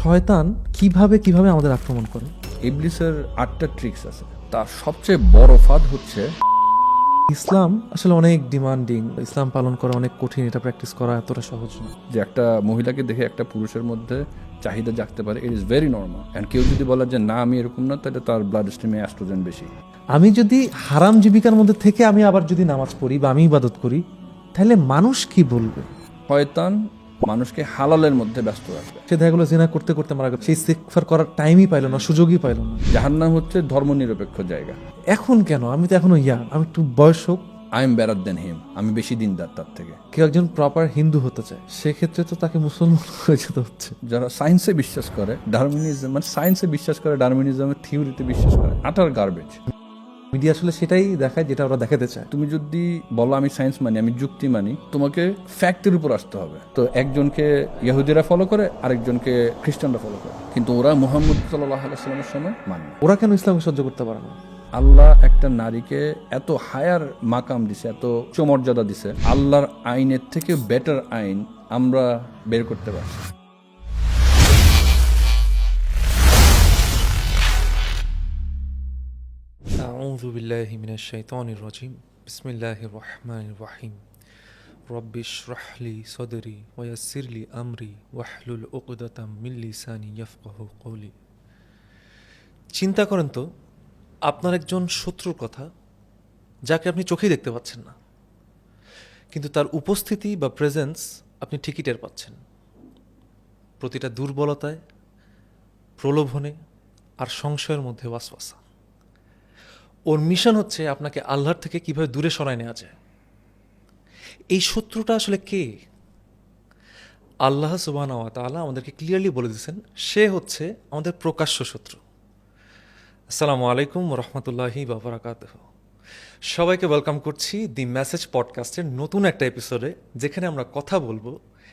শয়তান কিভাবে কিভাবে আমাদের আক্রমণ করে? ইবলিসের 8টা ট্রিক্স আছে, তার সবচেয়ে বড় ফাঁদ হচ্ছে ইসলাম আসলে অনেক ডিমান্ডিং, ইসলাম পালন করা অনেক কঠিন, এটা প্র্যাকটিস করা এতটা সহজ না। যে একটা মহিলাকে দেখে একটা পুরুষের মধ্যে চাহিদা জাগতে পারে। It is very normal. And কেউ যদি বলে যে না আমি এরকম না, তাহলে তার ব্লাড স্ট্রিমে অ্যাস্ট্রোজেন বেশি। আমি যদি হারাম জীবিকার মধ্যে থেকে আমি আবার যদি নামাজ পড়ি বা আমি ইবাদত করি, তাহলে মানুষ কি বলবে? শয়তান মানুষকে হালালের মধ্যে ব্যস্ত রাখবে। সে দেখা গেলো জিনা করতে করতে মারা গেল, সেই ইস্তিগফার করার টাইমই পাইল না, সুযোগই পাইল না। জাহান্নাম হচ্ছে ধর্মনিরপেক্ষ জায়গা। এখন কেন? আমি তো এখনো ইয়াং, আমি একটু বয়স হোক। আই এম বেটার দেন হিম, আমি বেশি দিনদার তার থেকে। কেউ একজন প্রপার হিন্দু হতে চায়, সেক্ষেত্রে তো তাকে মুসলমান হয়ে যেতে হচ্ছে। যারা সায়েন্সে বিশ্বাস করে, ডারউইনিজম মানে সায়েন্সে বিশ্বাস করে, ডারউইনিজমের থিওরিতে বিশ্বাস করে, আটার গার্বেজ। মিডিয়া আসলে সেটাই দেখায় যেটা ওরা দেখাতে চায়। তুমি যদি বলো আমি সায়েন্স মানি, আমি যুক্তি মানি, তোমাকে ফ্যাক্টের উপর আসতে হবে। তো একজনকে ইহুদিরা ফলো করে, আরেকজনকে খ্রিস্টানরা ফলো করে, কিন্তু ওরা মুহাম্মদ সাল্লাল্লাহু আলাইহি ওয়াসাল্লামের সময় মানে না। ওরা কেন ইসলামকে সহ্য করতে পারে না? আল্লাহ একটা নারীকে এত হায়ার মাকাম দিছে, এত উচ্চমর্যাদা দিছে, আল্লাহর আইনের থেকে বেটার আইন আমরা বের করতে পারছি। أعوذ بالله من الشيطان الرجيم بسم الله الرحمن الرحيم رب اشرح لي صدري ويسر لي أمري واحلل عقدة من لساني يفقهوا قولي। চিন্তা করেন তো, আপনার একজন শত্রুর কথা, যাকে আপনি চোখেই দেখতে পাচ্ছেন না, কিন্তু তার উপস্থিতি বা প্রেজেন্স আপনি ঠিকই টের পাচ্ছেন। প্রতিটা দুর্বলতায়, প্রলোভনে আর সংশয়ের মধ্যে ওয়াসওয়াসা। ওর মিশন হচ্ছে আপনাকে আল্লাহর থেকে কিভাবে দূরে সরায় নেওয়া যায়। এই শত্রুটা আসলে কে? আল্লাহ সুবহানাহু ওয়া তাআলা আমাদেরকে ক্লিয়ারলি বলে দিয়েছেন, সে হচ্ছে আমাদের প্রকাশ্য শত্রু। আসসালামু আলাইকুম ওয়া রাহমাতুল্লাহি ওয়া বারাকাতুহু। সবাইকে ওয়েলকাম করছি দি মেসেজ পডকাস্টের নতুন একটা এপিসোডে, যেখানে আমরা কথা বলবো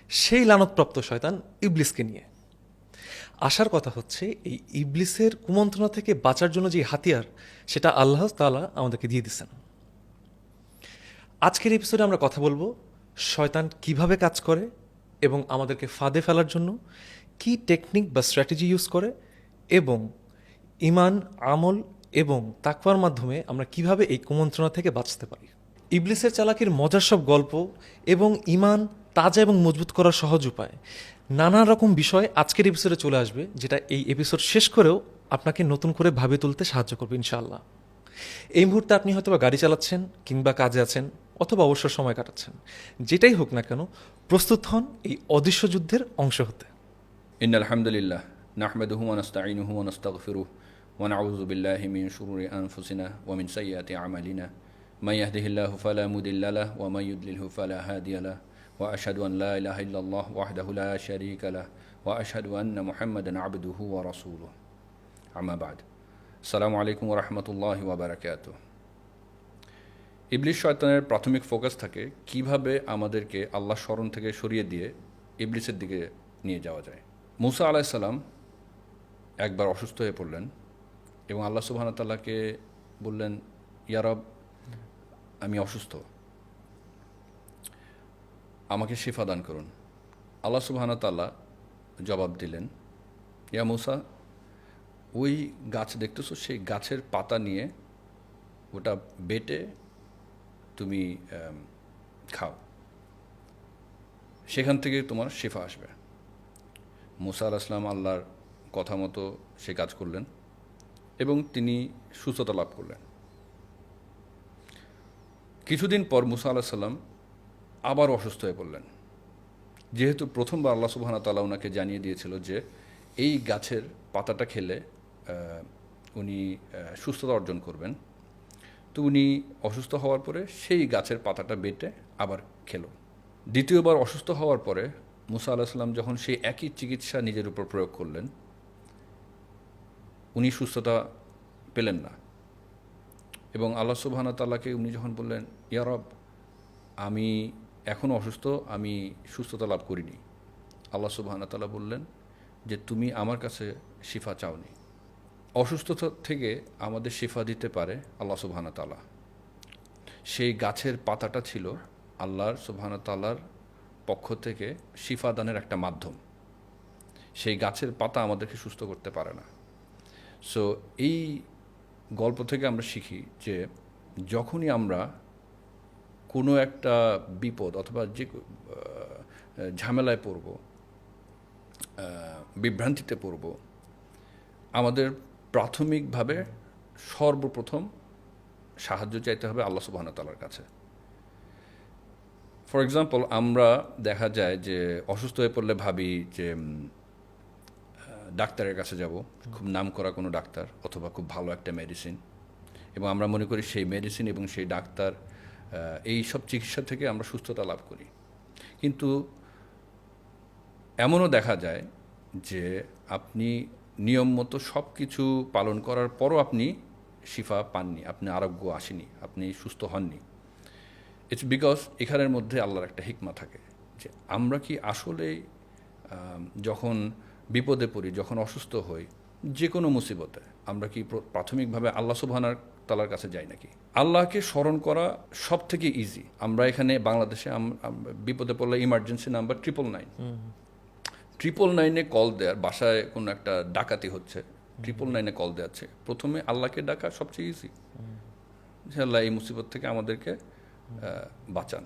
সেই লানতপ্রাপ্ত শয়তান ইবলিসকে নিয়ে। আসার কথা হচ্ছে, এই ইবলিসের কুমন্ত্রণা থেকে বাঁচার জন্য যে হাতিয়ার, সেটা আল্লাহ তাআলা আমাদেরকে দিয়ে দিচ্ছেন। আজকের এপিসোডে আমরা কথা বলবো শয়তান কিভাবে কাজ করে এবং আমাদেরকে ফাঁদে ফেলার জন্য কি টেকনিক বা স্ট্র্যাটেজি ইউজ করে, এবং ঈমান, আমল এবং তাকওয়ার মাধ্যমে আমরা কিভাবে এই কুমন্ত্রণা থেকে বাঁচতে পারি। ইবলিসের চালাকির মজার সব গল্প এবং ঈমান তাজা এবং মজবুত করার সহজ উপায়, নানা রকম বিষয় আজকের এপিসোডে চলে আসবে, যেটা এই এপিসোড শেষ করেও আপনাকে নতুন করে ভাবে তুলতে সাহায্য করবে ইনশাআল্লাহ। এই মুহূর্তে আপনি হয়তোবা গাড়ি চালাচ্ছেন, কিংবা কাজে আছেন, অথবা অবসর সময় কাটাচ্ছেন। যেটাই হোক না কেন, প্রস্তুত হন এই অদৃশ্য যুদ্ধের অংশ হতে। ইন্নাল হামদুলিল্লাহ নাহমাদুহু ওয়া নাস্তাঈনুহু ওয়া নাস্তাগফিরুহু ওয়া নাউযু বিল্লাহি মিন শুরুরি আনফুসিনা ওয়া মিন সাইয়্যাতি আমালিনা মান ইয়াহদিহিল্লাহু ফালা মুদিল্লা লাহু ওয়া মান ইউদ্লিলহু ফালা হাদিয়া লাহু ওয়া আশহাদু আন লা ইলাহা ইল্লাল্লাহ ওয়াহদাহু লা শারীকা লাহু ওয়া আশহাদু আন্না মুহাম্মাদান আবদুহু ওয়া রাসূলুহু। আম্মা বা'দ। আসসালামু আলাইকুম ওয়া রাহমাতুল্লাহি ওয়া বারাকাতুহু। ইবলিস শয়তানের প্রাথমিক ফোকাস থাকে কিভাবে আমাদেরকে আল্লাহ স্মরণ থেকে সরিয়ে দিয়ে ইবলিসের দিকে নিয়ে যাওয়া যায়। মুসা আলাইহিস সালাম একবার অসুস্থ হয়ে পড়লেন এবং আল্লাহ সুবহানাহু ওয়া তাআলাকে বললেন, ইয়া রব, আমি অসুস্থ, আমাকে শিফা দান করুন। আল্লাহ সুবহানাহু ওয়া তাআলা জবাব দিলেন, ইয়া মুসা, ওই গাছ দেখতেছো, সেই গাছের পাতা নিয়ে ওটা বেটে তুমি খাও, সেখান থেকে তোমার শিফা আসবে। মুসা আলাইহিস সালাম আল্লাহর কথা মতো সে কাজ করলেন এবং তিনি সুস্থতা লাভ করলেন। কিছুদিন পর মুসা আলাইহিস সালাম আবার অসুস্থ হয়ে পড়লেন, যেহেতু প্রথমবার আল্লাহ সুবহানাহু ওয়া তাআলা ওনাকে জানিয়ে দিয়েছিল যে এই গাছের পাতাটা খেলে উনি সুস্থতা অর্জন করবেন। তো উনি অসুস্থ হওয়ার পরে সেই গাছের পাতাটা বেটে আবার খেলো। দ্বিতীয়বার অসুস্থ হওয়ার পরে মুসা আলাইহিস সালাম যখন সেই একই চিকিৎসা নিজের উপর প্রয়োগ করলেন, উনি সুস্থতা পেলেন না এবং আল্লাহ সুবহানাহু ওয়া তাআলাকে উনি যখন বললেন, ইয়া রব, আমি এখনও অসুস্থ, আমি সুস্থতা লাভ করিনি, আল্লাহ সুবহানাহু ওয়া তাআলা বললেন যে তুমি আমার কাছে শিফা চাওনি। অসুস্থতা থেকে আমাদের শিফা দিতে পারে আল্লাহ সুবহানাহু ওয়া তাআলা। সেই গাছের পাতাটা ছিল আল্লাহর সুবহানাহু ওয়া তাআলার পক্ষ থেকে শিফা দানের একটা মাধ্যম। সেই গাছের পাতা আমাদেরকে সুস্থ করতে পারে না। সো এই গল্প থেকে আমরা শিখি যে যখনই আমরা কোনো একটা বিপদ অথবা যে ঝামেলায় পড়ব, বিভ্রান্তিতে পড়ব, আমাদের প্রাথমিকভাবে সর্বপ্রথম সাহায্য চাইতে হবে আল্লাহ সুবহানাহু ওয়া তাআলার কাছে। ফর এক্সাম্পল, আমরা দেখা যায় যে অসুস্থ হয়ে পড়লে ভাবি যে ডাক্তারের কাছে যাব, খুব নামকরা কোনো ডাক্তার অথবা খুব ভালো একটা মেডিসিন, এবং আমরা মনে করি সেই মেডিসিন এবং সেই ডাক্তার এই সব চিকিৎসা থেকে আমরা সুস্থতা লাভ করি। কিন্তু এমনও দেখা যায় যে আপনি নিয়ম মতো সব কিছু পালন করার পরও আপনি শিফা পাননি, আপনি আরোগ্য আসেনি, আপনি সুস্থ হননি। ইটস বিকজ এখানের মধ্যে আল্লাহর একটা হিকমা থাকে যে আমরা কি আসলে যখন বিপদে পড়ি, যখন অসুস্থ হই, যে কোনো মুসিবতে আমরা কি প্রাথমিকভাবে আল্লাহ সুবহানাহু ওয়া তাআলার কাছে যাই নাকি? আল্লাহকে স্মরণ করা সব থেকে ইজি। আমরা এখানে বাংলাদেশে বিপদে পড়লে ইমার্জেন্সি নাম্বার 999, 999-এ কল দেওয়ার, বাসায় কোনো একটা ডাকাতি হচ্ছে, 999-এ কল দেওয়াচ্ছে, প্রথমে আল্লাহকে ডাকা সবচেয়ে ইজি যে আল্লাহ এই মুসিবত থেকে আমাদেরকে বাঁচান।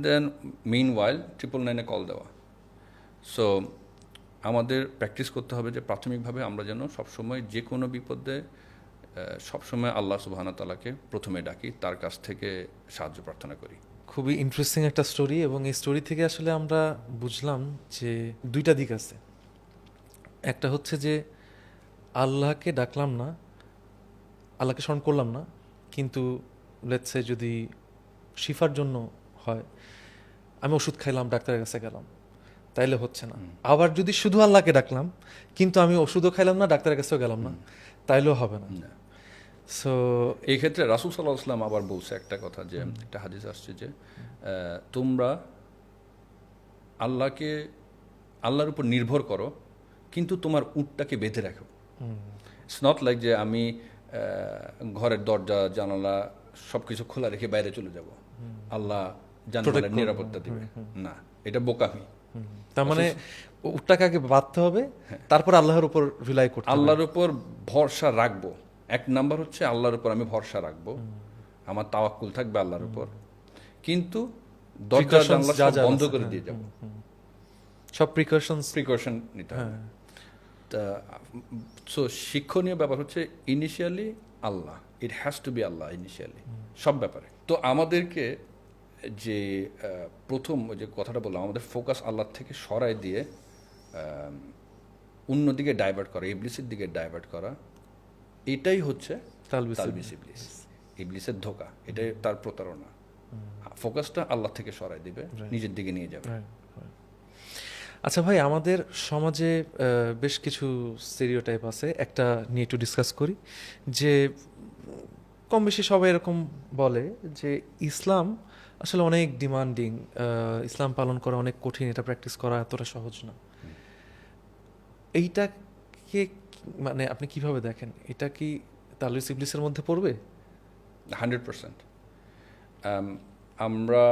দেন মিন ওয়াইল 999-এ কল দেওয়া। সো আমাদের প্র্যাকটিস করতে হবে যে প্রাথমিকভাবে আমরা যেন সবসময় যে কোনো বিপদে সবসময় আল্লাহ সুবহানাহু ওয়া তাআলাকে প্রথমে ডাকি, তার কাছ থেকে সাহায্য প্রার্থনা করি। খুবই ইন্টারেস্টিং একটা স্টোরি, এবং এই স্টোরি থেকে আসলে আমরা বুঝলাম যে দুইটা দিক আছে। একটা হচ্ছে যে আল্লাহকে ডাকলাম না, আল্লাহকে স্মরণ করলাম না, কিন্তু লেটস সে যদি শিফার জন্য হয়, আমি ওষুধ খাইলাম, ডাক্তারের কাছে গেলাম, তাইলে হচ্ছে না। আবার যদি শুধু আল্লাহকে ডাকলাম কিন্তু আমি ওষুধও খাইলাম না, ডাক্তারের কাছেও গেলাম না, তাইলেও হবে না। সো এই ক্ষেত্রে রাসূল সাল্লাল্লাহু আলাইহি ওয়াসাল্লাম আবার বলছে একটা কথা, যে একটা হাদিস আসছে যে তোমরা আল্লাহর উপর নির্ভর করো, কিন্তু তোমার উটটাকে বেঁধে রাখো। ইটস নট লাইক যে আমি ঘরের দরজা জানালা সবকিছু খোলা রেখে বাইরে চলে যাব, আল্লাহ জানালার নিরাপত্তা দিবে না, এটা বোকামি। তার মানে উটটাকে আগে বাঁধতে হবে, তারপর আল্লাহর উপর রিলাই করতে হবে। আল্লাহর উপর ভরসা রাখবো। এক নাম্বার হচ্ছে আল্লাহর উপর আমি ভরসা রাখবো, আমার তাওয়াক্কুল থাকবে আল্লাহর উপর, কিন্তু দরজা জানালা সব বন্ধ করে দিয়ে যাব, সব প্রিকশন নিতে হবে। তা সো শিক্ষণীয় ব্যাপার হচ্ছে ইনিশিয়ালি আল্লাহ, ইট হ্যাজ টু বি আল্লাহ ইনিশিয়ালি সব ব্যাপারে। তো আমাদেরকে যে প্রথম যে কথাটা বললাম, আমাদের ফোকাস আল্লাহ থেকে সরাই দিয়ে অন্যদিকে ডাইভার্ট করা, ইবলিসের দিকে ডাইভার্ট করা, এটাই হচ্ছে তালবিস ইবলিস, ইবলিসের ধোঁকা, এটাই তার প্রতারণা। ফোকাসটা আল্লাহ থেকে সরাই দিবে, নিজের দিকে নিয়ে যাবে। আচ্ছা ভাই, আমাদের সমাজে বেশ কিছু স্টেরিওটাইপ আছে, একটা নিয়ে একটু ডিসকাস করি। যে কম বেশি সবাই এরকম বলে যে ইসলাম আসলে অনেক ডিমান্ডিং, ইসলাম পালন করা অনেক কঠিন, এটা প্র্যাকটিস করা এতটা সহজ না। এইটাকে মানে আপনি কিভাবে দেখেন? এটা কি তালবিস ইবলিসের মধ্যে পড়বে? 100%। আমরা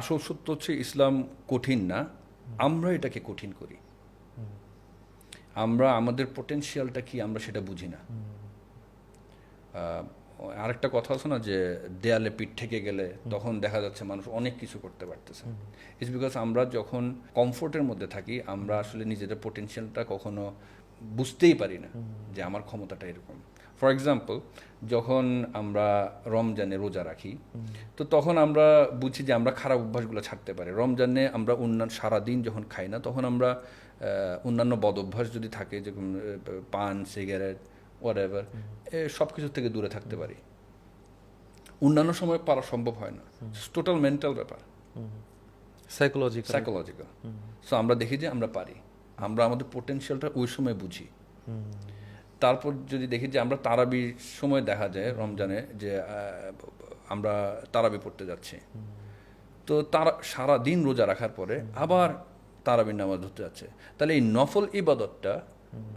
আসল সত্য হচ্ছে ইসলাম কঠিন না, আমরা এটাকে কঠিন করি। আমরা আমাদের পোটেনশিয়ালটা কি আমরা সেটা বুঝি না। আরেকটা কথা আছে না, যে দেয়ালে পিঠ ঠেকে গেলে তখন দেখা যাচ্ছে মানুষ অনেক কিছু করতে পারতেছে। ইটস বিকজ আমরা যখন কমফোর্টের মধ্যে থাকি, আমরা আসলে নিজেদের পোটেনশিয়ালটা কখনো বুঝতেই পারি না যে আমার ক্ষমতাটা এরকম। ফর এক্সাম্পল, যখন আমরা রমজানে রোজা রাখি, তো তখন আমরা বুঝি যে আমরা খারাপ অভ্যাসগুলো ছাড়তে পারি। রমজানে আমরা সারাদিন যখন খাই না, তখন আমরা অন্যান্য বদ অভ্যাস যদি থাকে, যেরকম পান, সিগারেট, হোয়াটএভার, সব কিছু থেকে দূরে থাকতে পারি। অন্যান্য সময় পারা সম্ভব হয় না। টোটাল মেন্টাল ব্যাপার, সাইকোলজিক্যাল। সো আমরা দেখি যে আমরা পারি, আমরা আমাদের পোটেনশিয়ালটা ওই সময় বুঝি। তারপর যদি দেখি যে আমরা তারাবির সময় দেখা যায় রমজানে যে আমরা তারাবি পড়তে যাচ্ছি, তো তারা সারাদিন রোজা রাখার পরে আবার তারাবির নামাজ ধরতে যাচ্ছে, তাহলে এই নফল ইবাদতটা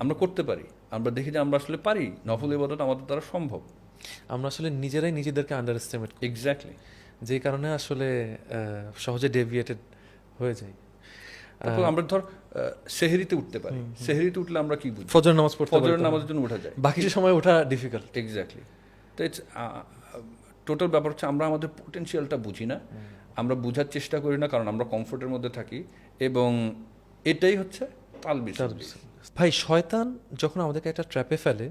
আমরা করতে পারি। আমরা দেখি যে আমরা আসলে পারি, নফল ইবাদত আমাদের দ্বারা সম্ভব। আমরা আসলে নিজেরাই নিজেদেরকে আন্ডার এস্টিমেট করি, এক্স্যাক্টলি, যেই কারণে আসলে সহজে ডেভিয়েটেড হয়ে যায়। তারপর আমরা ধর সেহরিতে উঠতে পারি, সেহরিতে উঠলে আমরা কি বুঝি? ফজর নামাজ পড়তে ফজরের পারতাম। নামাজের জন্য উঠা যায়, বাকি সময় ওঠা ডিফিকাল্ট। এক্স্যাক্টলি। তো ইটস টোটাল ব্যাপার হচ্ছে আমরা আমাদের পোটেনশিয়ালটা বুঝি না, আমরা বোঝার চেষ্টা করি না, কারণ আমরা কমফোর্টের মধ্যে থাকি, এবং এটাই হচ্ছে তালবিস। ভাই, শয়তান যখন আমাদেরকে একটা ট্র্যাপে ফেলে,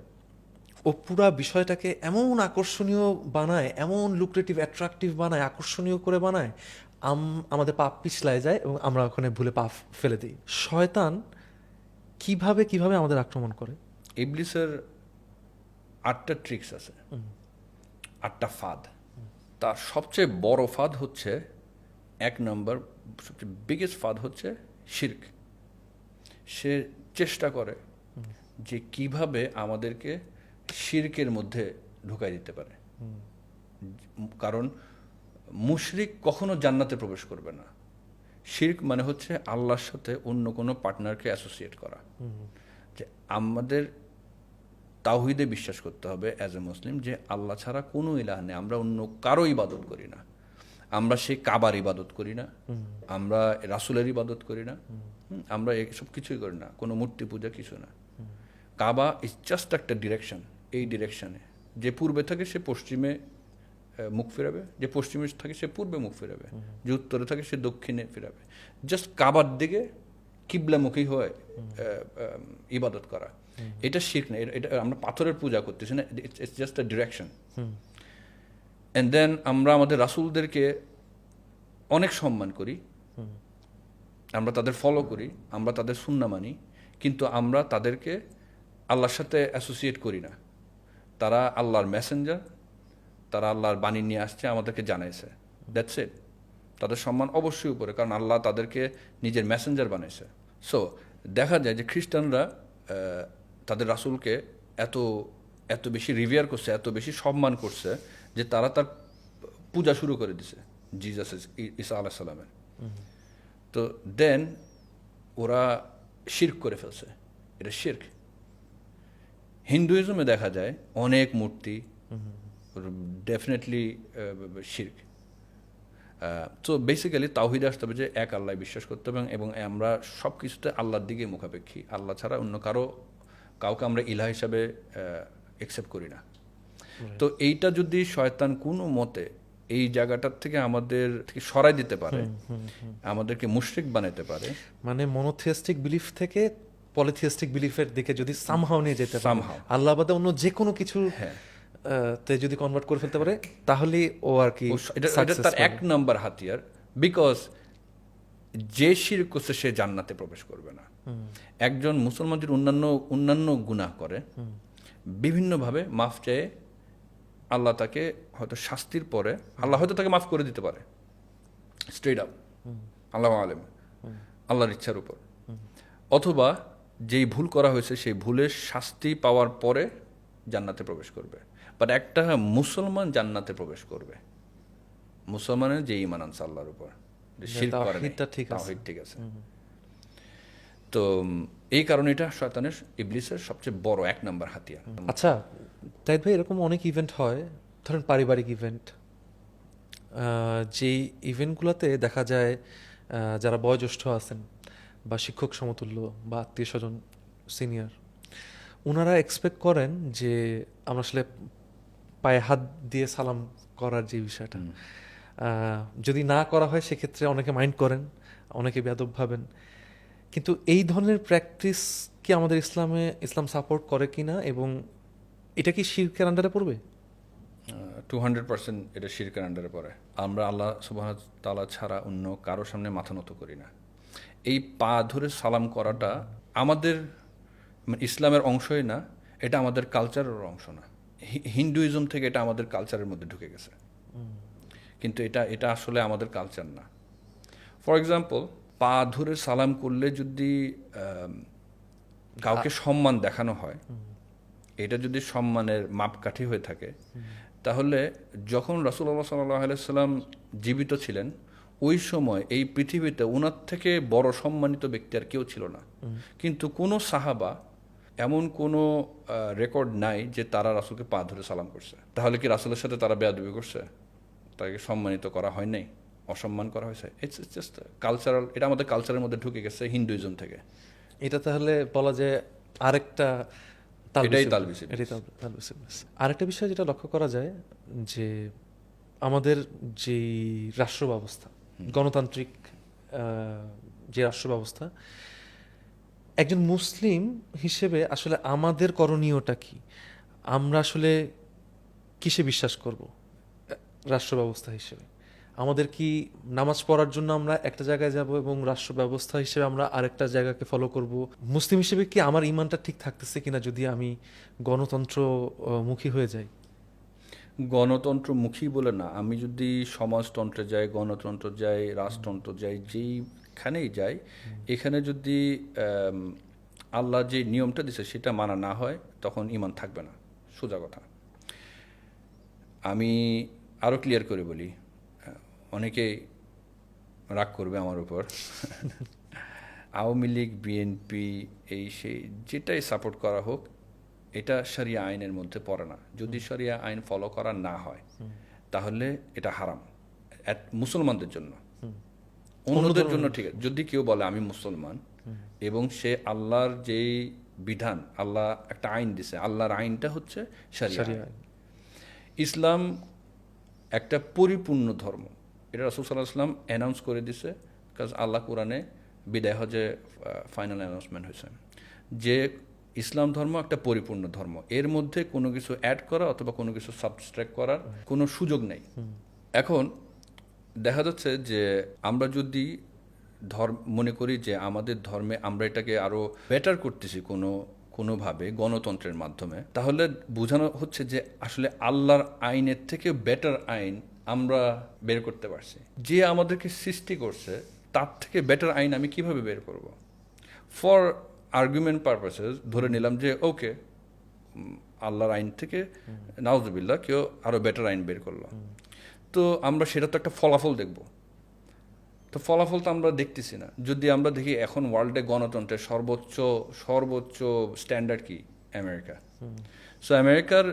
ও পুরা বিষয়টাকে এমন আকর্ষণীয় বানায়, এমন লুক্রেটিভ অ্যাট্রাকটিভ বানায়, আকর্ষণীয় করে বানায়, আমাদের পা পিছলায় যায় এবং আমরা ওখানে ভুলে পা ফেলে দিই। শয়তান কিভাবে কিভাবে আমাদের আক্রমণ করে? ইবলিসের 8টা ট্রিক্স আছে, 8টা ফাঁদ। তার সবচেয়ে বড় ফাঁদ হচ্ছে, 1 নম্বর সবচেয়ে বিগেস্ট ফাঁদ হচ্ছে শিরক। সে চেষ্টা করে যে কিভাবে আমাদেরকে শিরকের মধ্যে ঢুকাই দিতে পারে। কারণ মুশরিক কখনো জান্নাতে প্রবেশ করবে না। শিরক মানে হচ্ছে আল্লাহর সাথে অন্য কোনো পার্টনারকে অ্যাসোসিয়েট করা। যে আমাদের তাওহীদে বিশ্বাস করতে হবে অ্যাজ এ মুসলিম, যে আল্লাহ ছাড়া কোনো ইলাহ নেই, আমরা অন্য কারো ইবাদত করি না, আমরা সেই কাবার ইবাদত করি না, আমরা রাসূলের ইবাদত করি না, আমরা এসব কিছুই করি না, কোনো মূর্তি পূজা কিছু না। কাবা ইজ জাস্ট একটা ডিরেকশন, এই ডিরেকশনে যে পূর্বে থাকে সে পশ্চিমে মুখ ফেরাবে, যে পশ্চিমে থাকে সে পূর্বে মুখ ফেরাবে, যে উত্তরে থাকে সে দক্ষিণে ফেরাবে। জাস্ট কাবার দিকে কিবলামুখী হয়ে ইবাদত করা, এটা শিরক না। এটা আমরা পাথরের পূজা করতেছি না, it's just a direction. And then আমরা আমাদের রাসূলদেরকে অনেক সম্মান করি, আমরা তাদের ফলো করি, আমরা তাদের সুন্নাহ মানি, কিন্তু আমরা তাদেরকে আল্লাহর সাথে অ্যাসোসিয়েট করি না। তারা আল্লাহর মেসেঞ্জার, তারা আল্লাহর বাণী নিয়ে আসছে, আমাদেরকে জানাইছে, দ্যাটস ইট। তাদের সম্মান অবশ্যই উপরে, কারণ আল্লাহ তাদেরকে নিজের মেসেঞ্জার বানাইছে। সো দেখা যায় যে খ্রিস্টানরা তাদের রাসূলকে এত এত বেশি রিভিয়ার করছে, এত বেশি সম্মান করছে, যে তারা তার পূজা শুরু করে দিছে, জিজাস ঈসা আলাইহিস সালামের। তো দেন ওরা শিরক করে ফেলছে, এটা শিরক। হিন্দুইজমে দেখা যায় অনেক মূর্তি, ডেফিনেটলি শিরক। তো বেসিক্যালি তাওহীদে আসতে হবে যে এক আল্লাহ বিশ্বাস করতে হবে, এবং আমরা সব কিছুতে আল্লাহর দিকে মুখাপেক্ষী, আল্লাহ ছাড়া অন্য কাউকে আমরা ইলাহ হিসাবে অ্যাকসেপ্ট করি না। তো এইটা যদি শয়তান কোনো মতে এই জায়গাটার থেকে আমাদের থেকে সরাই দিতে পারে, আমাদেরকে মুশরিক বানাতে পারে, মানে মনোথিয়াস্টিক বিলিফ থেকে পলিথিয়াস্টিক বিলিফের দিকে যদি সামহাও নিয়ে যেতে পারে, আল্লাহ বাদে অন্য যে কোনো কিছু তে যদি কনভার্ট করে ফেলতে পারে, তাহলে ও আর কি এটা তার 1 নম্বর হাতিয়ার। বিকজ যে শিরক করছে সে জান্নাতে প্রবেশ করবে না। একজন মুসলমান যদি অন্যান্য গুনাহ করে, বিভিন্নভাবে মাফ চেয়ে আল্লাহ তাকে হয়তো শাস্তির পরে আল্লাহ হয়তো তাকে মাফ করে দিতে পারে, স্ট্রেট আপ, আল্লাহু আলেম, আল্লাহর ইচ্ছার উপর। অথবা যেই ভুল করা হয়েছে সেই ভুলের শাস্তি পাওয়ার পরে জান্নাতে প্রবেশ করবে। বাট একটা মুসলমান জান্নাতে প্রবেশ করবে, মুসলমানের যে ঈমান আনছে আল্লাহর উপর, শিরক করে নাই, তাওহীদ ঠিক আছে। তো এই কারণে এটা শয়তানের, ইবলিসের সবচেয়ে বড় 1 নম্বর হাতিয়ার। আচ্ছা তাইদ ভাই, এরকম অনেক ইভেন্ট হয়, ধরেন পারিবারিক ইভেন্ট, যেই ইভেন্টগুলোতে দেখা যায় যারা বয়োজ্যেষ্ঠ আছেন বা শিক্ষক সমতুল্য বা আত্মীয় স্বজন সিনিয়র, ওনারা এক্সপেক্ট করেন যে আমরা আসলে পায়ে হাত দিয়ে সালাম করার যে বিষয়টা, যদি না করা হয় সেক্ষেত্রে অনেকে মাইন্ড করেন, অনেকে বেয়াদব ভাবেন। কিন্তু এই ধরনের প্র্যাকটিস কি আমাদের ইসলাম সাপোর্ট করে কিনা, এবং এটা কি শিরকের আন্ডারে পড়বে? 200% এটা শিরকের আন্ডারে পড়ে। আমরা আল্লাহ সুবহানাহু ওয়া তাআলা ছাড়া অন্য কারোর সামনে মাথা নত করি না। এই পা ধরে সালাম করাটা আমাদের ইসলামের অংশই না, এটা আমাদের কালচারের অংশ না। হিন্দুইজম থেকে এটা আমাদের কালচারের মধ্যে ঢুকে গেছে, কিন্তু এটা আসলে আমাদের কালচার না। ফর এক্সাম্পল, পা ধরে সালাম করলে যদি কাউকে সম্মান দেখানো হয়, এটা যদি সম্মানের মাপকাঠি হয়ে থাকে, তাহলে যখন রাসূলুল্লাহ সাল্লাল্লাহু আলাইহি সাল্লাম জীবিত ছিলেন, ওই সময় এই পৃথিবীতে ওনার থেকে বড় সম্মানিত ব্যক্তি আর কেউ ছিল না। কিন্তু কোনো সাহাবা, এমন কোনো রেকর্ড নাই যে তারা রাসূলকে পা ধরে সালাম করছে। তাহলে কি রাসূলের সাথে তারা বেয়াদবি করছে? তাকে সম্মানিত করা হয় নাই? অসম্মান করা হয়েছে। ইটস জাস্ট কালচারাল, এটা আমাদের কালচারের মধ্যে ঢুকে গেছে হিন্দুইজম থেকে। এটা তাহলে বলা যায় আরেকটা এটাই তালবিস তালবিস ইবলিস। এটাই তালবিস ইবলিস। আরেকটা বিষয় যেটা লক্ষ্য করা যায় যে আমাদের যে রাষ্ট্র ব্যবস্থা, গণতান্ত্রিক যে রাষ্ট্র ব্যবস্থা, একজন মুসলিম হিসেবে আসলে আমাদের করণীয়টা কি? আমরা আসলে কিসে বিশ্বাস করব রাষ্ট্র ব্যবস্থা হিসেবে? আমাদের কি নামাজ পড়ার জন্য আমরা একটা জায়গায় যাব এবং রাষ্ট্র ব্যবস্থা হিসেবে আমরা আরেকটা জায়গাকে ফলো করব? মুসলিম হিসেবে কি আমার ইমানটা ঠিক থাকতেছে কিনা যদি আমি গণতন্ত্র মুখী হয়ে যাই? গণতন্ত্রমুখী বলে না, আমি যদি সমাজতন্ত্রে যাই, গণতন্ত্র যাই, রাজতন্ত্র যাই, যেইখানেই যাই, এখানে যদি আল্লাহ যে নিয়মটা দিছে সেটা মানা না হয়, তখন ঈমান থাকবে না, সোজা কথা। আমি আরও ক্লিয়ার করে বলি, অনেকেই রাগ করবে আমার উপর। আওয়ামী লীগ, বিএনপি, এই সেই যেটাই সাপোর্ট করা হোক, এটা শরিয়া আইনের মধ্যে পড়ে না। যদি শরিয়া আইন ফলো করা না হয় তাহলে এটা হারাম মুসলমানদের জন্য। অন্যদের জন্য ঠিক আছে, যদি কেউ বলে আমি মুসলমান এবং সে আল্লাহর যেই বিধান, আল্লাহ একটা আইন দিছে, আল্লাহর আইনটা হচ্ছে শরিয়া আইন। ইসলাম একটা পরিপূর্ণ ধর্ম, এটা রাসূল সাল্লাল্লাহু আলাইহি ওয়াসাল্লাম অ্যানাউন্স করে দিছে, কারণ আল্লাহ কোরআনে বিদায় হজে ফাইনাল অ্যানাউন্সমেন্ট হয়েছে যে ইসলাম ধর্ম একটা পরিপূর্ণ ধর্ম, এর মধ্যে কোনো কিছু অ্যাড করা অথবা কোনো কিছু সাবস্ট্রাক্ট করার কোনো সুযোগ নেই। এখন দেখা যাচ্ছে যে আমরা যদি মনে করি যে আমাদের ধর্মে আমরা এটাকে আরো বেটার করতেছি কোনোভাবে গণতন্ত্রের মাধ্যমে, তাহলে বোঝানো হচ্ছে যে আসলে আল্লাহর আইনের থেকে বেটার আইন আমরা বের করতে পারছি। যে আমাদেরকে সৃষ্টি করছে তার থেকে বেটার আইন আমি কিভাবে বের করব? ফর আর্গুমেন্ট পারপাসেস ধরে নিলাম যে ওকে, আল্লাহর আইন থেকে নাউজুবিল্লাহ কেউ আরো বেটার আইন বের করলো, তো আমরা সেটা তো একটা ফলাফল দেখব। তো ফলাফল তো আমরা দেখতেছি না। যদি আমরা দেখি এখন ওয়ার্ল্ডে গণতন্ত্রের সর্বোচ্চ স্ট্যান্ডার্ড কি? আমেরিকা। সো আমেরিকার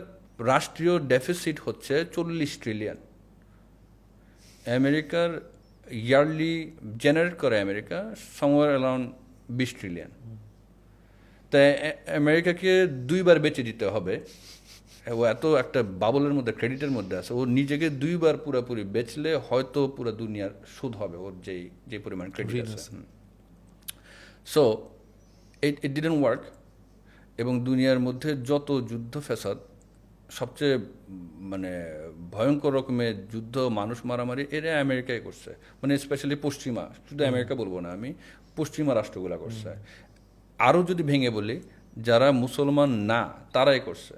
রাষ্ট্রীয় ডেফিসিট হচ্ছে 40 ট্রিলিয়ন। আমেরিকার ইয়ারলি জেনারেট করে আমেরিকা সমওয়্যার অ্যারাউন্ড 20 ট্রিলিয়ন। তাই আমেরিকাকে 2 বার বেচে দিতে হবে। ও এত একটা বাবলের মধ্যে, ক্রেডিটের মধ্যে আছে, ও নিজেকে 2 বার পুরোপুরি বেচলে হয়তো পুরো দুনিয়ার সুদ হবে ওর যে পরিমাণ ক্রেডিট আছে। So it didn't work. এবং দুনিয়ার মধ্যে যত যুদ্ধ ফ্যাসাদ, সবচেয়ে মানে ভয়ঙ্কর রকমের যুদ্ধ, মানুষ মারামারি, এরা আমেরিকায় করছে। মানে স্পেশালি পশ্চিমা, শুধু আমেরিকা বলবো না আমি, পশ্চিমা রাষ্ট্রগুলা করছে। আরও যদি ভেঙে বলি, যারা মুসলমান না তারাই করছে।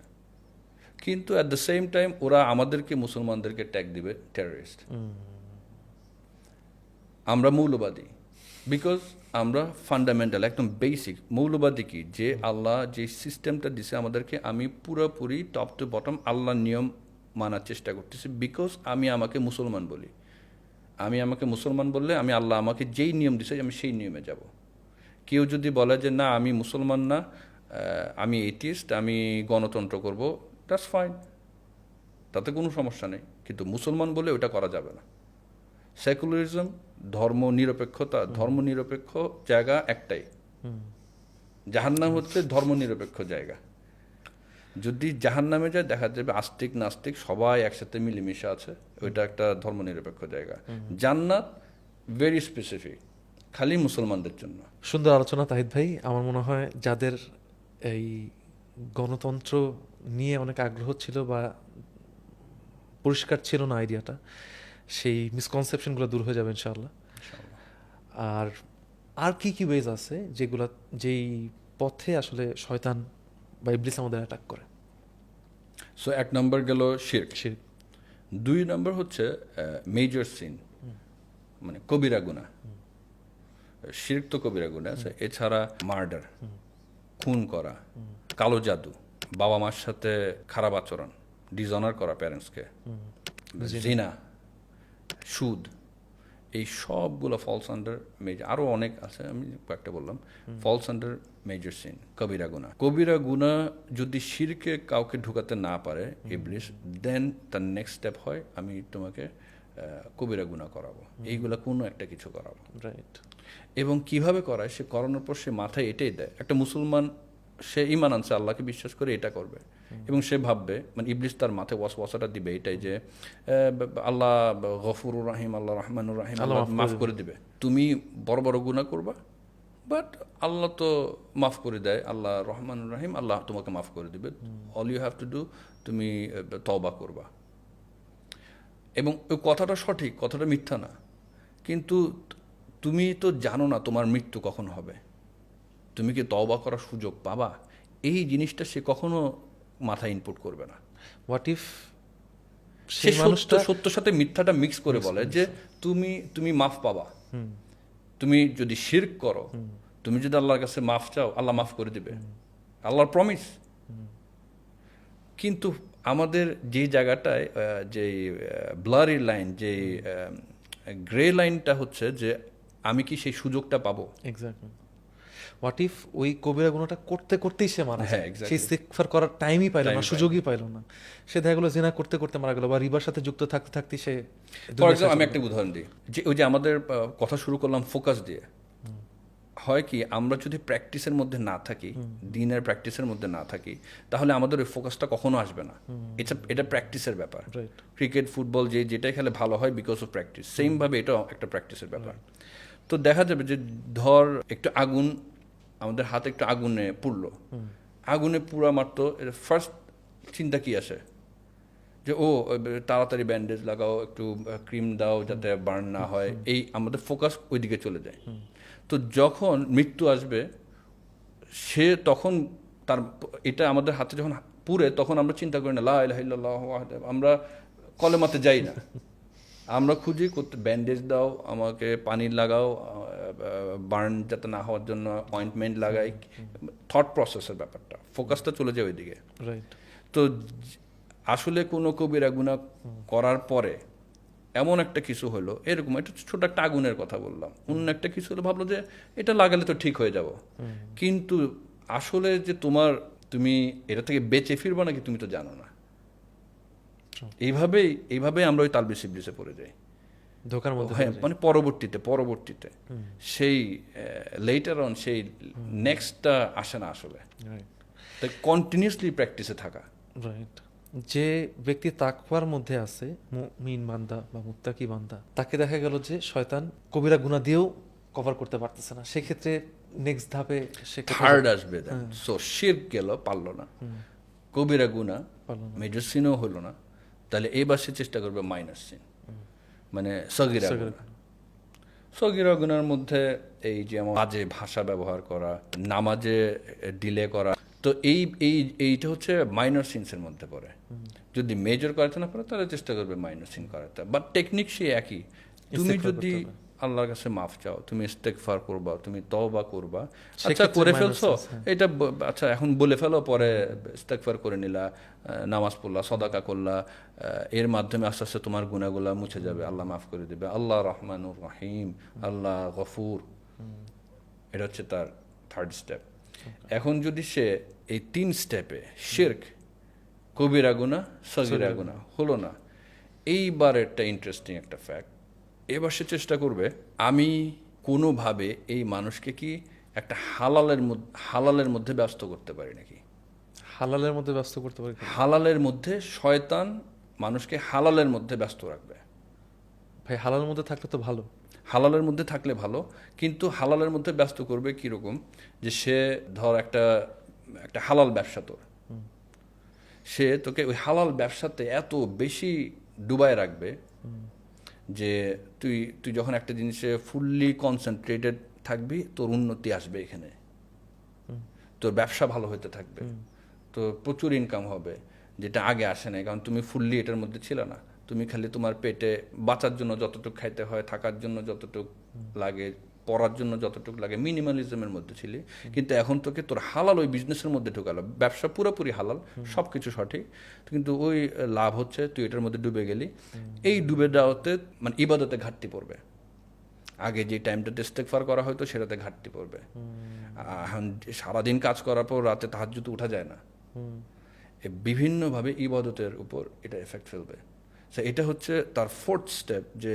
কিন্তু অ্যাট দ্য সেম টাইম ওরা আমাদেরকে, মুসলমানদেরকে ট্যাগ দিবে টেররিস্ট। আমরা মৌলবাদী, বিকজ আমরা ফান্ডামেন্টাল, একদম বেসিক মৌলবাদী কি, যে আল্লাহ যে সিস্টেমটা দিছে আমাদেরকে, আমি পুরোপুরি টপ টু বটম আল্লাহর নিয়ম মানার চেষ্টা করতেছি, বিকজ আমি আমাকে মুসলমান বলি। আমি আমাকে মুসলমান বললে আমি আল্লাহ আমাকে যেই নিয়ম দিছে আমি সেই নিয়মে যাব। কেউ যদি বলে যে না আমি মুসলমান না, আমি এথিস্ট, আমি গণতন্ত্র করব, দ্যাটস ফাইন, তাতে কোনো সমস্যা নেই। কিন্তু মুসলমান বলে ওটা করা যাবে না। সেকুলারিজম, ধর্ম নিরপেক্ষতা, ধর্ম নিরপেক্ষ জায়গা একটাই, জাহান্নাম হচ্ছে ধর্ম নিরপেক্ষ জায়গা। যদি জাহান্নামে যায় দেখা যাবে আস্তিক নাস্তিক সবাই একসাথে মিলেমিশে আছে, ওইটা একটা ধর্ম নিরপেক্ষ জায়গা। জান্নাত ভেরি স্পেসিফিক, খালি মুসলমানদের জন্য। সুন্দর আলোচনা তাহিদ ভাই। আমার মনে হয় যাদের এই গণতন্ত্র নিয়ে অনেক আগ্রহ ছিল বা পরিষ্কার ছিল না আইডিয়াটা, সেই মিসকনসেপশনগুলো দূর হয়ে যাবে ইনশাআল্লাহ। আর কি ওয়েজ আছে যেই পথে আসলে শয়তান বা ইবলিস আমাদের অ্যাটাক করে? সো 1 নম্বর গেল শিরক। 2 নম্বর হচ্ছে মেজর সিন, মানে কবিরা গুনাহ। শিরক তো কবিরা গুনাহ আছে। এছাড়া মার্ডার, খুন করা, কালো জাদু, বাবা মার সাথে খারাপ আচরণ, ডিসঅনার করা প্যারেন্টসকে, জিনা, সুদ, এই সবগুলো ফলস আন্ডার মেজর। আরও অনেক আছে, আমি কয়েকটা বললাম, ফলস আন্ডার মেজর সিন, কবিরা গুনাহ। কবিরা গুনাহ যদি শিরকে কাউকে ঢুকাতে না পারে ইবলিস, দেন তার নেক্সট স্টেপ হয় আমি তোমাকে কবিরা গুনাহ করাবো, এইগুলা কোনো একটা কিছু করাবো। রাইট। এবং কিভাবে করায়, সে করানোর পর সে মাথায় এটাই দেয়, একটা মুসলমান সে ঈমান আনছে, আল্লাহকে বিশ্বাস করে এটা করবে, এবং সে ভাববে, মানে ইবলিস তার মাথায় ওয়াসওয়াসাটা দিবে এটাই যে আল্লাহ গফুরুর রাহিম, আল্লাহ রহমানুর রাহিম, আল্লাহ মাফ করে দিবে, তুমি বড় বড় গুনাহ করবা, বাট আল্লাহ তো মাফ করে দেয়, আল্লাহ রহমানুর রাহিম, আল্লাহ তোমাকে মাফ করে দিবে, all you have to do, তুমি তওবা করবা। এবং ওই কথাটা সঠিক, কথাটা মিথ্যা না, কিন্তু তুমি তো জানো না তোমার মৃত্যু কখন হবে, তুমি কি তওবা করার সুযোগ পাবা, এই জিনিসটা সে কখনো মাথায় ইনপুট করবে না। হোয়াট ইফ সে সেই মানুষটা সত্যর সাথে মিথ্যাটা মিক্স করে বলে যে তুমি মাফ পাবা, তুমি যদি শিরক করো, তুমি যদি আল্লাহর কাছে মাফ চাও, আল্লাহ মাফ করে দিবে, আল্লাহর প্রমিস। কিন্তু আমাদের যে জায়গাটায় যে ব্লারি লাইন, যে গ্রে লাইনটা হচ্ছে যে আমি কি সেই সুযোগটা পাবো। এক্স্যাক্টলি। হোয়াট ইফ ওই কবিরা গুনাহটা করতে করতেই সে মারা হ্যাঁ, যায়, exactly. সেই ইস্তিগফার করার টাইমই পাইল না, Time-ই সুযোগই পাইল না, সে দেখা গেলো জিনা করতে করতে মারা গেল, বা রিবার সাথে যুক্ত থাকতে থাকতে সে ফর এক্সাম্পল আমি একটা উদাহরণ দিই, যে ওই যে আমাদের কথা শুরু করলাম ফোকাস দিয়ে, হয় কি আমরা যদি প্র্যাকটিসের মধ্যে না থাকি, দিনের প্র্যাকটিসের মধ্যে না থাকি, তাহলে আমাদের ওই ফোকাসটা কখনো আসবে না। এটা প্র্যাকটিসের ব্যাপার। রাইট। ক্রিকেট, ফুটবল যেটাই খেলে ভালো হয় বিকজ অফ প্র্যাকটিস, সেমভাবে এটাও একটা প্র্যাকটিসের ব্যাপার। তো দেখা যাবে যে ধর একটু আগুন আমাদের হাতে, একটু আগুনে পুড়লো, আগুনে পুড়া মাত্র ফার্স্ট চিন্তা কি আসে যে তাড়াতাড়ি ব্যান্ডেজ লাগাও, একটু ক্রিম দাও যাতে বার্ন না হয়, এই আমাদের ফোকাস ওইদিকে চলে যায়। তো যখন মৃত্যু আসবে, সে তখন তার এটা আমাদের হাতে যখন পুড়ে, তখন আমরা চিন্তা করি না লা ইলাহা ইল্লাল্লাহু ওয়াহদাহু, আমরা কলেমাতে যাই না, আমরা খুঁজি করতে ব্যান্ডেজ দাও, আমাকে পানি লাগাও, বার্ন যাতে না হওয়ার জন্য অয়েন্টমেন্ট লাগাই, থট প্রসেসের ব্যাপারটা, ফোকাসটা চলে যায় ওইদিকে। রাইট। তো আসলে কোনো কবিরা গুনাহ করার পরে এমন একটা কিছু হলো, এরকম একটা ছোট একটা আগুনের কথা বললাম, অন্য একটা কিছু হলো, ভাবলো যে এটা লাগালে তো ঠিক হয়ে যাব, কিন্তু আসলে যে তুমি এটা থেকে বেঁচে ফিরবা নাকি তুমি তো জানো না। এইভাবেই আমরা ওই তালবিস ইবলিসে পড়ে যাই, ধোকার মধ্যে হ্যাঁ, মানে পরবর্তীতে সেই লেটার অন সেই নেক্সটটা আসে না আসলে। তাই কন্টিনিউসলি প্র্যাকটিসে থাকা। রাইট। যে ব্যক্তি তাকওয়ার মধ্যে আছে, মুমিন বান্দা বা মুত্তাকি বান্দা, তাকে দেখা গেল যে শয়তান কবিরা গুনাহ দিয়েও কভার করতে পারতেছে না, সেক্ষেত্রে নেক্সট ধাপে সে থার্ড আসবে। সো শিরক গেল, পারলো না, কবিরা গুনাহ মেজর সিনও হলো না, তাহলে এবার সে চেষ্টা করবে মাইনার সিন, মানে সগীরা গুনাহ। সগীরা গুনার মধ্যে এই যেমন বাজে ভাষা ব্যবহার করা, নামাজে ডিলে করা, তো এইটা হচ্ছে মাইনর সিনসের মধ্যে পড়ে। যদি মেজর করাতে না পারে তাহলে চেষ্টা করবে মাইনর সিন করাতে, বাট টেকনিক সে একই। তুমি যদি আল্লাহর কাছে মাফ চাও, তুমি ইস্তেগফার করবা, তুমি তওবা করবা, আচ্ছা করে ফেলছো এটা, আচ্ছা এখন বলে ফেলো, পরে ইস্তেগফার করে নিলা, নামাজ পড়লা, সদাকা করলা, এর মাধ্যমে আস্তে আস্তে তোমার গুনাহগুলা মুছে যাবে, আল্লাহ মাফ করে দিবে, আল্লাহ রহমানুর রহিম, আল্লাহ গফুর। এটা হচ্ছে তার থার্ড স্টেপ। এখন যদি সে এই 3 স্টেপে শিরক, কবিরা গুনাহ, সগীরা গুনাহ হলো না, এইবার একটা ইন্টারেস্টিং একটা ফ্যাক্ট, এবার সে চেষ্টা করবে আমি কোনোভাবে এই মানুষকে কি একটা হালালের মধ্যে ব্যস্ত করতে পারি নাকি। হালালের মধ্যে ব্যস্ত করতে পারি, হালালের মধ্যে শয়তান মানুষকে হালালের মধ্যে ব্যস্ত রাখবে। ভাই হালালের মধ্যে থাকলে তো ভালো, হালালের মধ্যে থাকলে ভালো, কিন্তু হালালের মধ্যে ব্যস্ত করবে কীরকম, যে সে ধর একটা হালাল ব্যবসা, তোর সে তোকে ওই হালাল ব্যবসাতে এত বেশি ডুবায় রাখবে যে তুই যখন একটা জিনিসে ফুললি কনসেন্ট্রেটেড থাকবি, তোর উন্নতি আসবে, এখানে তোর ব্যবসা ভালো হতে থাকবে, তো প্রচুর ইনকাম হবে, যেটা আগে আসে না, কারণ তুমি ফুললি এটার মধ্যে ছিল না। তুমি খালি তোমার পেটে বাঁচার জন্য যতটুকু খাইতে হয়, থাকার জন্য যতটুকু লাগে, পড়ার জন্য যতটুকু লাগে, মিনিমালিজমের মধ্যে ছিলি, কিন্তু এখন তোকে তোর হালাল ওই বিজনেসের মধ্যে ঢুকালো, ব্যবসা পুরোপুরি হালাল, সব কিছু সঠিক, কিন্তু ওই লাভ হচ্ছে, তুই এটার মধ্যে ডুবে গেলি। এই ডুবে যাওয়াতে মানে ইবাদতে ঘাটতি পড়বে, আগে যে টাইমটাতে ইস্তেগফার করা হয়তো সেটাতে ঘাটতি পড়বে। এখন সারাদিন কাজ করার পর রাতে তাহাজ্জুদে উঠা যায় না, বিভিন্নভাবে ইবাদতের উপর এটা এফেক্ট ফেলবে। সো এটা হচ্ছে তার ফোর্থ স্টেপ, যে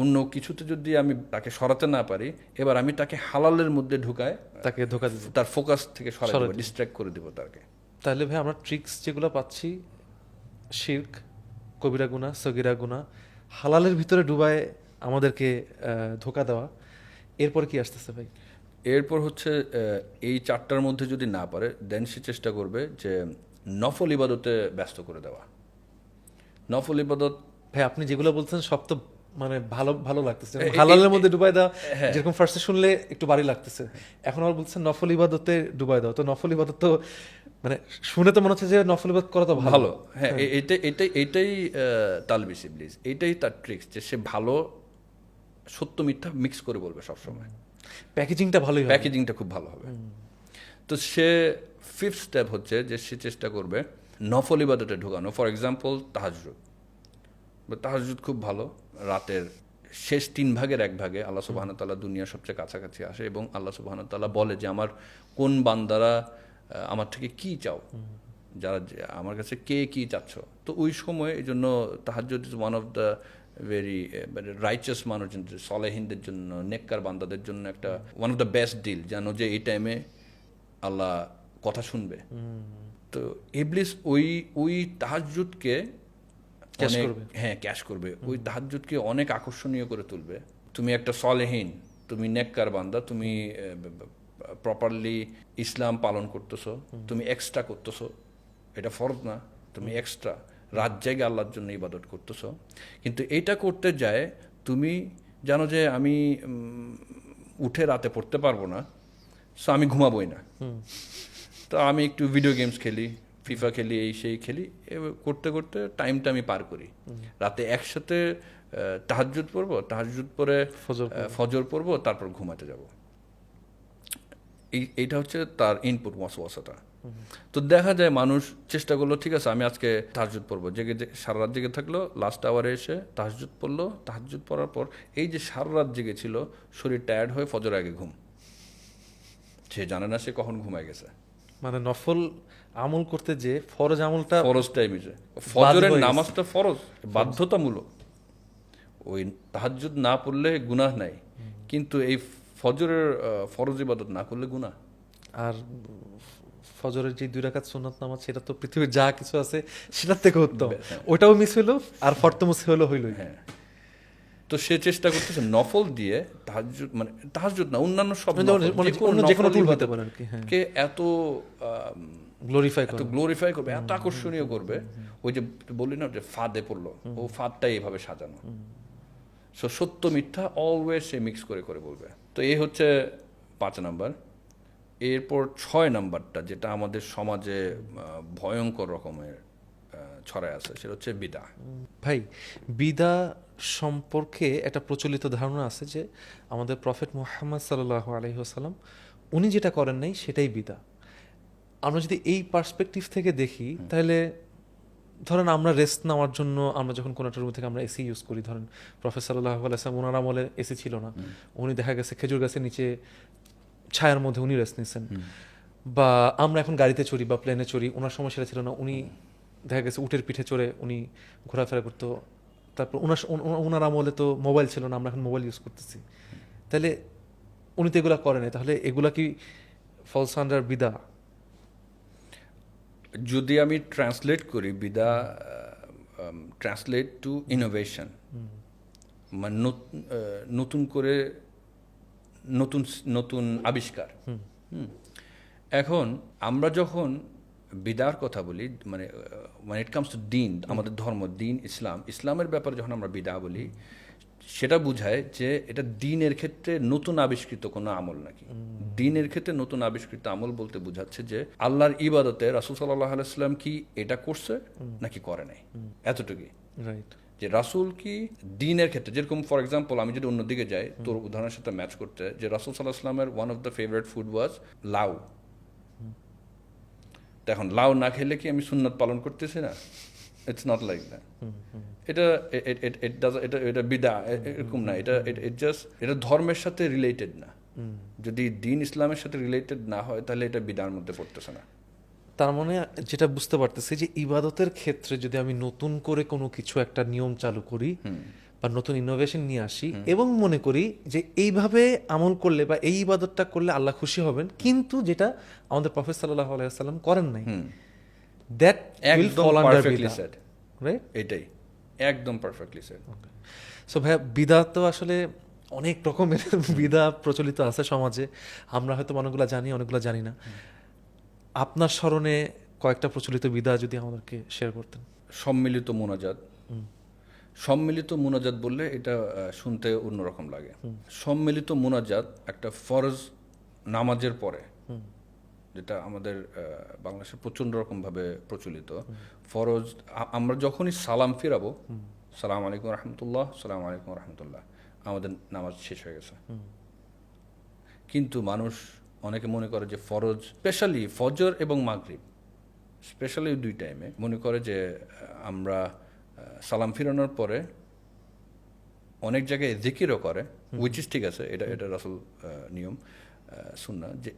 অন্য কিছুতে যদি আমি তাকে সরাতে না পারি, এবার আমি তাকে হালালের মধ্যে ঢুকায় তাকে ধোকা দিব, তার ফোকাস থেকে সরাই সরাই দেবো, দিব। ডিস্ট্র্যাক্ট করে দিব তাকে। তাহলে ভাই আমরা ট্রিক্স যেগুলো পাচ্ছি, শিরক, কবিরা গুনাহ, সগীরা গুনাহ, হালালের ভিতরে ডুবায় আমাদেরকে ধোকা দেওয়া, এরপর কি আসতেছে ভাই? এরপর হচ্ছে এই চারটার মধ্যে যদি না পারে, দেন সে চেষ্টা করবে যে নফল ইবাদতে ব্যস্ত করে দেওয়া। নফল ইবাদত, ভাই আপনি যেগুলো বলছেন সব তো মানে ভালো ভালো লাগতেছে, এ- এ- হালালের মধ্যে ডুবাই দেওয়া হ্যাঁ। যেরকম ফার্স্টে শুনলে একটু ভারী লাগতেছে, এখন আবার বলছেন নফল ইবাদতে ডুবাই দাও, তো নফল ইবাদত তো মানে শুনে তো মনে হচ্ছে যে নফল ইবাদত করা তো ভালো, হ্যাঁ, এটাই তালবিস ইবলিস, এইটাই তার ট্রিক্স, যে সে ভালো সত্য মিথ্যা মিক্স করে বলবে সবসময়। প্যাকেজিংটা ভালোই হবে। প্যাকেজিংটা খুব ভালো হবে। তো সে ফিফথ স্টেপ হচ্ছে যে সে চেষ্টা করবে নফল ইবাদতে ঢোকানো। ফর এক্সাম্পল তাহাজ্জুদ, তাহাজ্জুদ খুব ভালো, রাতের শেষ 3/1 আল্লাহ সুবহানাহু ওয়া তাআলা দুনিয়ার সবচেয়ে কাছাকাছি আসে, এবং আল্লাহ সুবহানাহু ওয়া তাআলা বলে যে আমার কোন বান্দারা আমার থেকে কি চাও, যারা আমার কাছে কে কি চাচ্ছ। তো ওই সময় এই জন্য তাহাজ্জুদ is one of the very righteous মানুষ, সলেহিনদের জন্য, নেককার বান্দাদের জন্য একটা one of the best deal, জানো যে এই টাইমে আল্লাহ কথা শুনবে। তো ইবলিস ওই তাহাজ্জুদকে ক্যাশ করবে। হ্যাঁ, ক্যাশ করবে, ওই তাহাজ্জুদকে অনেক আকর্ষণীয় করে তুলবে। তুমি একটা সলেহীন, তুমি নেককার বান্দা, তুমি প্রপারলি ইসলাম পালন করতেছো, তুমি এক্সট্রা করতেছো, এটা ফরজ না, তুমি এক্সট্রা রাত জেগে আল্লাহর জন্য ইবাদত করতেছো। কিন্তু এইটা করতে যায় তুমি জানো যে আমি উঠে রাতে পড়তে পারবো না, সো আমি ঘুমাবোই না, তো আমি একটু ভিডিও গেমস খেলি, ফিফা খেলি, এই সেই খেলি, করতে করতে টাইমটা আমি পার করি। রাতে একসাথে তাহাজ্জুদ পড়বো, তাহাজ্জুদ পরে ফজর পড়বো, তারপর ঘুমাতে যাব। এইটা হচ্ছে তার ইনপুট ওয়াসওয়াসাটা। তো দেখা যায় মানুষ চেষ্টা করলো, ঠিক আছে আমি আজকে তাহাজ্জুদ পড়বো, জেগে সারা রাত জেগে থাকলো, লাস্ট আওয়ারে এসে তাহাজ্জুদ পড়লো, তাহাজ্জুদ পড়ার পর এই যে সারা রাত জেগে ছিল, শরীর টায়ার্ড হয়ে ফজর আগে ঘুম, সে জানে না সে কখন ঘুমায় গেছে। মানে নফল আমল করতে যে ফরজ আমলটা ফরজ টাইমে যে ফজরের হয়ে গেছে। নামাজটা ফরজ, বাধ্যতামূলক। ওই তাহাজ্জুদ না পড়লে গুনাহ নাই, কিন্তু এই ফজরের ফরজ ইবাদত না করলে গুনাহ। আর ফজরের যে 2 রাকাত সুন্নাত নামাজ, সেটা তো পৃথিবীর যা কিছু আছে সেটার থেকে উত্তম, ওটাও মিস হইলো আর ফরতো মিস হইলোই। হ্যাঁ, তো সে চেষ্টা করতেছে নফল দিয়ে তাহাজ্জুদ, মানে তাহাজ্জুদ না, অন্যান্য সব মানে নফল, অন্য যে কোনো টুল হতে পারে আর কি, হ্যাঁ, কে এত গ্লোরিফাই করবে, এত আকর্ষণীয় করবে। ওই যে বললি না যে ফাঁদে পড়লো, ও ফাঁদটাই এভাবে সাজানো। সো সত্য মিথ্যা অলওয়েজ সে মিক্স করে করে বলবে। তো এই হচ্ছে 5 নাম্বার। এরপর 6 নাম্বারটা, যেটা আমাদের সমাজে ভয়ঙ্কর রকমের ছড়ায় আছে, সেটা হচ্ছে বিদা। ভাই বিদা সম্পর্কে একটা প্রচলিত ধারণা আছে যে আমাদের প্রফেট মুহাম্মদ সাল্লাল্লাহু আলাইহি ওয়াসাল্লাম উনি যেটা করেন নাই সেটাই বিদা। আমরা যদি এই পার্সপেক্টিভ থেকে দেখি, তাহলে ধরেন আমরা রেস্ট নেওয়ার জন্য আমরা যখন কোনো একটা রুম থেকে আমরা এসি ইউজ করি, ধরেন প্রফেট সাল্লাল্লাহু আলাইহি ওয়াসাল্লাম ওনার আমলে এসি ছিল না, উনি দেখা গেছে খেজুর গাছের নিচে ছায়ার মধ্যে উনি রেস্ট নিচ্ছেন। বা আমরা এখন গাড়িতে চড়ি বা প্লেনে চড়ি, ওনার সময় সেটা ছিল না, উনি দেখা গেছে উটের পিঠে চড়ে উনি ঘোরাফেরা করতো। তারপর ওনার আমলে তো মোবাইল ছিল না, আমরা এখন মোবাইল ইউজ করতেছি। তাহলে উনি তো এগুলা করেন, তাহলে এগুলা কি ফলস আন্ডার বিদা? যদি আমি ট্রান্সলেট করি, বিদা ট্রান্সলেট টু ইনোভেশন, মানে নতুন করে নতুন নতুন আবিষ্কার। এখন আমরা যখন বিদার কথা বলি, মানে ইট কামস টু দিন, আমাদের ধর্ম, দিন ইসলামের ব্যাপারে যখন আমরা বিদা বলি, সেটা বোঝায় যে এটা দিনের ক্ষেত্রে নতুন আবিষ্কৃত কোনো আমল নাকি। দিনের ক্ষেত্রে নতুন আবিষ্কৃত আমল বলতে বোঝাচ্ছে যে আল্লাহর ইবাদতে রাসূল সাল্লাল্লাহু আলাইহি ওয়াসাল্লাম কি এটা করছে নাকি করে নাই, এতটুকুই। রাইট। যে রাসূল কি দিনের ক্ষেত্রে, যেরকম ফর এক্সাম্পল আমি যদি অন্যদিকে যাই তোর উদাহরণের সাথে ম্যাচ করতে, যে রাসূল সাল্লাল্লাহু আলাইহি ওয়াসাল্লামের one of the favourite food was লাউ। তো এখন লাউ না খেলে কি আমি সুন্নাত পালন করতেছি না? It's not like that. এটা বিদা এরকম না, এটা ধর্মের সাথে রিলেটেড না। যদি দিন ইসলামের সাথে রিলেটেড না হয়, তাহলে এটা বিদার মধ্যে পড়তেছে না। তার মানে যেটা বুঝতে পারতেছি যে ইবাদতের ক্ষেত্রে যদি আমি নতুন করে কোনো কিছু একটা নিয়ম চালু করি বা নতুন ইনোভেশন নিয়ে আসি এবং মনে করি যে এইভাবে আমল করলে বা এই ইবাদতটা করলে আল্লাহ খুশি হবেন, কিন্তু যেটা আমাদের প্রফেট সাল্লাল্লাহু আলাইহি ওয়াসাল্লাম করেন নাই, দ্যাট উইল একদম ফল আন্ডার পারফেক্টলি বিদআহ, সেড, রাইট? এটাই একদম পারফেক্টলি সেড। সো ভাইয়া, বিদআত তো আসলে অনেক রকমের বিদআত প্রচলিত আছে সমাজে, আমরা হয়তো অনেকগুলো জানি, অনেকগুলো জানি না। আপনার স্মরণে কয়েকটা প্রচলিত বিদআত যদি আমাদেরকে শেয়ার করতেন। সম্মিলিত মোনাজাত। সম্মিলিত মোনাজাত বললে এটা শুনতে অন্যরকম লাগে। সম্মিলিত মোনাজাত একটা ফরজ নামাজের পরে, যেটা আমাদের বাংলাদেশে প্রচণ্ড রকমভাবে প্রচলিত। ফরজ আমরা যখনই সালাম ফিরাবো, সালাম আলাইকুম রহমতুল্লাহ, সালাম আলাইকুম রহমতুল্লাহ, আমাদের নামাজ শেষ হয়ে গেছে। কিন্তু মানুষ অনেকে মনে করে যে ফরজ, স্পেশালি ফজর এবং মাগরিব, স্পেশালি দুই টাইমে মনে করে যে আমরা সালাম ফিরানোর পরে অনেক জায়গায় জিকিরও করে, উইচ ইজ ঠিক আছে, এটা রাসূল নিয়ম সুন্নাহ, যে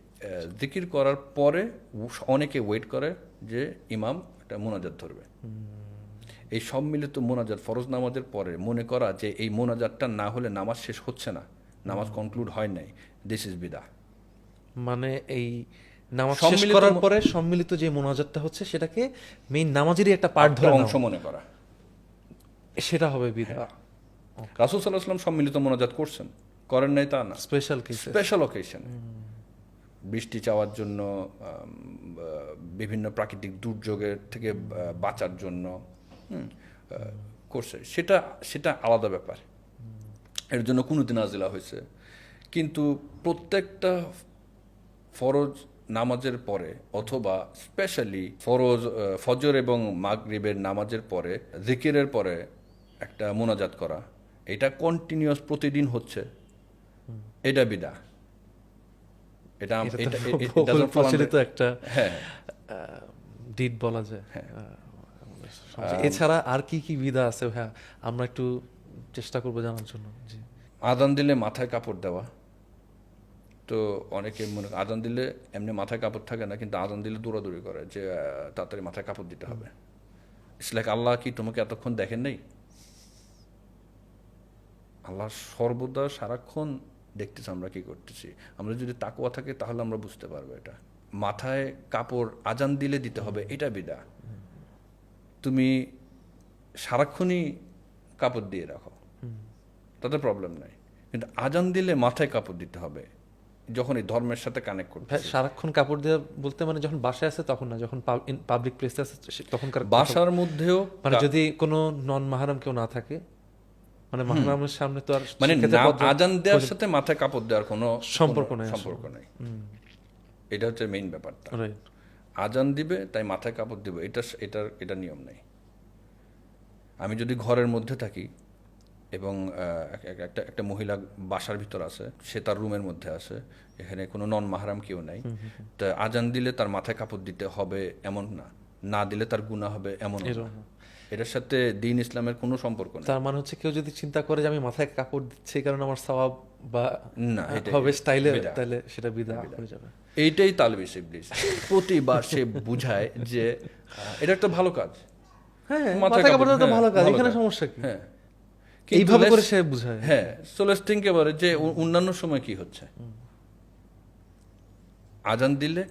জিকির করার পরে অনেকে ওয়েট করে যে ইমাম একটা মোনাজাত ধরবে। এই সম্মিলিত মোনাজাত ফরজ নামাজের পরে মনে করা যে এই মোনাজাতটা না হলে নামাজ শেষ হচ্ছে না, নামাজ কনক্লুড হয় নাই, দিস ইজ বিদআহ। মানে এই নামাজ শেষ করার পরে সম্মিলিত যে মোনাজাতটা হচ্ছে সেটাকে মেইন নামাজেরই একটা পার্ট ধরে অংশ মনে করা, সেটা হবে বিদআহ। রাসূল সাল্লাল্লাহু আলাইহি ওয়াসাল্লাম সম্মিলিত মোনাজাত করছেন, করেন নাই তা না, স্পেশাল কেস, স্পেশাল অকেশন, বৃষ্টি চাওয়ার জন্য, বিভিন্ন প্রাকৃতিক দুর্যোগের থেকে বাঁচার জন্য করছে, সেটা আলাদা ব্যাপার, এর জন্য কুনুত নাজিলা হয়েছে। কিন্তু প্রত্যেকটা ফরজ নামাজের পরে অথবা স্পেশালি ফজর এবং মাগরিবের নামাজের পরে জিকিরের পরে একটা মোনাজাত করা, এটা কন্টিনিউয়াস প্রতিদিন হচ্ছে, এটা বিদআহ। এটা প্রচলিত একটা ডিড বলা যায়। এছাড়া আর কি কি বিদআত আছে? হ্যাঁ, আমরা একটু চেষ্টা করবো জানার জন্য। জি, আযান দিলে মাথায় কাপড় দেওয়া। তো অনেকে মনে আযান দিলে এমনি মাথায় কাপড় থাকে না, কিন্তু আযান দিলে দৌড়াদৌড়ি করে যে তাড়াতাড়ি মাথায় কাপড় দিতে হবে। ইটস লাইক আল্লাহ কি তোমাকে এতক্ষণ দেখেন নাই? আল্লাহ সর্বদা সারাক্ষণ দেখতেছে আমরা কি করতেছি। আমরা যদি তাকওয়া থাকে তাহলে আমরা বুঝতে পারবো এটা। মাথায় কাপড় আযান দিলে দিতে হবে, এটা বিদআহ। তুমি সারাক্ষণই কাপড় দিয়ে রাখো, তাতে প্রবলেম নাই, কিন্তু আযান দিলে মাথায় কাপড় দিতে হবে যখন এই ধর্মের সাথে কানেক্ট করতে। সারাক্ষণ কাপড় দেওয়া বলতে মানে যখন বাসায় আছে তখন না, যখন পাবলিক প্লেসে আছে তখনকার। বাসার মধ্যেও মানে যদি কোনো নন মাহরাম কেউ না থাকে, মানে মাহরামের সামনে তো আর মানে আযান দেওয়ার সাথে মাথায় কাপড় দেওয়ার কোনো সম্পর্ক নাই। এটা হচ্ছে মেইন ব্যাপারটা। আযান দিবে তাই মাথায় কাপড় দিবে, এটা নিয়ম নেই। আমি যদি ঘরের মধ্যে থাকি এবং একটা মহিলা বাসার ভিতর আছে, সে তার রুমের মধ্যে আছে, এখানে কোনো নন মাহরাম কেউ নাই, তা আযান দিলে তার মাথায় কাপড় দিতে হবে এমন না, না দিলে তার গুনাহ হবে এমন না। এটার সাথে দ্বীন ইসলামের কোনো সম্পর্ক নেই। তার মানে হচ্ছে কেউ যদি চিন্তা করে যে আমি মাথায় কাপড় দিচ্ছি কারণ আমার সওয়াব বা না হবে স্টাইলে, তাহলে সেটা বিদআহ হয়ে যাবে। এইটাই তালবিস ইবলিস। প্রতিবার সে বুঝায় যে এটা একটা ভালো কাজ। হ্যাঁ, মাথায় কাপড় দেওয়া তো ভালো কাজ, এখানে সমস্যা কি? হ্যাঁ, এইভাবে করে সে বুঝায়। হ্যাঁ, সো লেটস থিংক এবারে যে অন্যান্য সময় কি হচ্ছে। আযান দিলে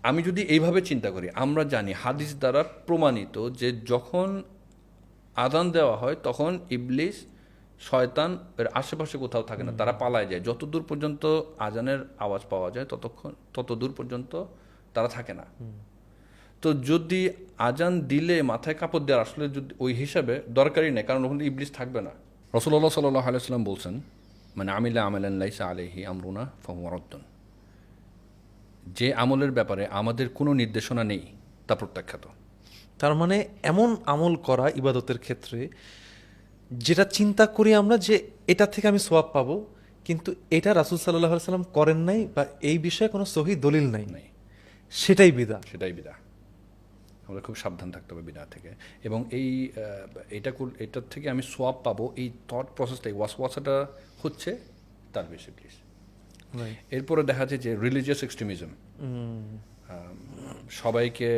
আমি যদি এইভাবে চিন্তা করি, আমরা জানি হাদিস দ্বারা প্রমাণিত যে যখন আযান দেওয়া হয় তখন ইবলিস শয়তান এর আশেপাশে কোথাও থাকে না, তারা পালায় যায়। যতদূর পর্যন্ত আযানের আওয়াজ পাওয়া যায় ততদূর পর্যন্ত তারা থাকে না। তো যদি আযান দিলে মাথায় কাপড় দেওয়ার আসলে যদি ওই হিসাবে দরকারই নেই, কারণ ওখানে ইবলিস থাকবে না। রাসূলুল্লাহ সাল্লাল্লাহু আলাইহি ওয়াসাল্লাম বলছেন, মানে আমিলা আমালান লাইসা আলাইহি আমরুনা ফাহুয়া রাদ্দুন, যে আমলের ব্যাপারে আমাদের কোনো নির্দেশনা নেই তা প্রত্যাখ্যাত। তার মানে এমন আমল করা ইবাদতের ক্ষেত্রে যেটা চিন্তা করি আমরা যে এটা থেকে আমি সওয়াব পাবো, কিন্তু এটা রাসূল সাল্লাল্লাহু আলাইহি ওয়াসাল্লাম করেন নাই বা এই বিষয়ে কোনো সহিহ দলিল নাই, সেটাই বিদআহ। আমরা খুব সাবধান থাকতে হবে বিদআহ থেকে। এবং এটার থেকে আমি সওয়াব পাবো, এই থট প্রসেসটাই ওয়াসওয়াসাটা হচ্ছে তালবিস ইবলিস। এরপরে দেখা যায় যে রিলিজিয়াস এক্সট্রিমিজম, সবাইকে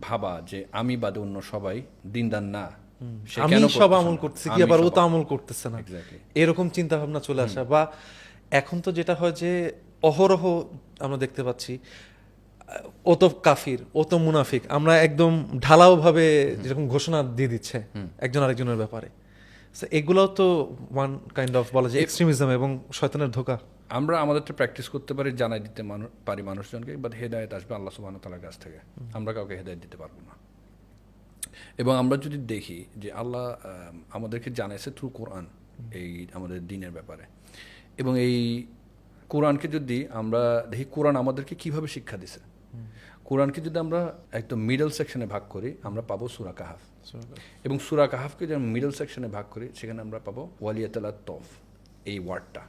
ভাবা যে আমি বাদে অন্য সবাই দিনদার না, সে আমি কেন সব করতেছে আমল না? করতেছি কি আমি আবার ও সব তো আমল করতেছে না, Exactly. এরকম চিন্তা ভাবনা চলে আসা। বা এখন তো যেটা হয় যে অহরহ আমরা দেখতে পাচ্ছি ও তো কাফির, ও তো মুনাফিক, আমরা একদম ঢালাও ভাবে যেরকম ঘোষণা দিয়ে দিচ্ছে একজন আরেকজনের ব্যাপারে। So এগুলোও তো ওয়ান কাইন্ড অফ বলা যায় এক্সট্রিমিজম এবং শয়তানের ধোঁকা। আমরা আমাদেরটা প্র্যাকটিস করতে পারি, জানাই দিতে পারি মানুষজনকে, বাট হেদায়েত আসবে আল্লাহ সুবহানাহু ওয়া তাআলার কাছ থেকে। আমরা কাউকে হেদায়েত দিতে পারবো না। এবং আমরা যদি দেখি যে আল্লাহ আমাদেরকে জানাইছে থ্রু কোরআন এই আমাদের দ্বীনের ব্যাপারে, এবং এই কোরআনকে যদি আমরা দেখি কোরআন আমাদেরকে কিভাবে শিক্ষা দিছে, কোরআনকে যদি আমরা একদম মিডল সেকশনে ভাগ করি আমরা পাবো সূরা কাহাফ, এবং সূরা কাহাফকে যদি আমরা মিডল সেকশনে ভাগ করি সেখানে আমরা পাবো ওয়ালিয়াতুল তফ। এই ওয়ার্ডটা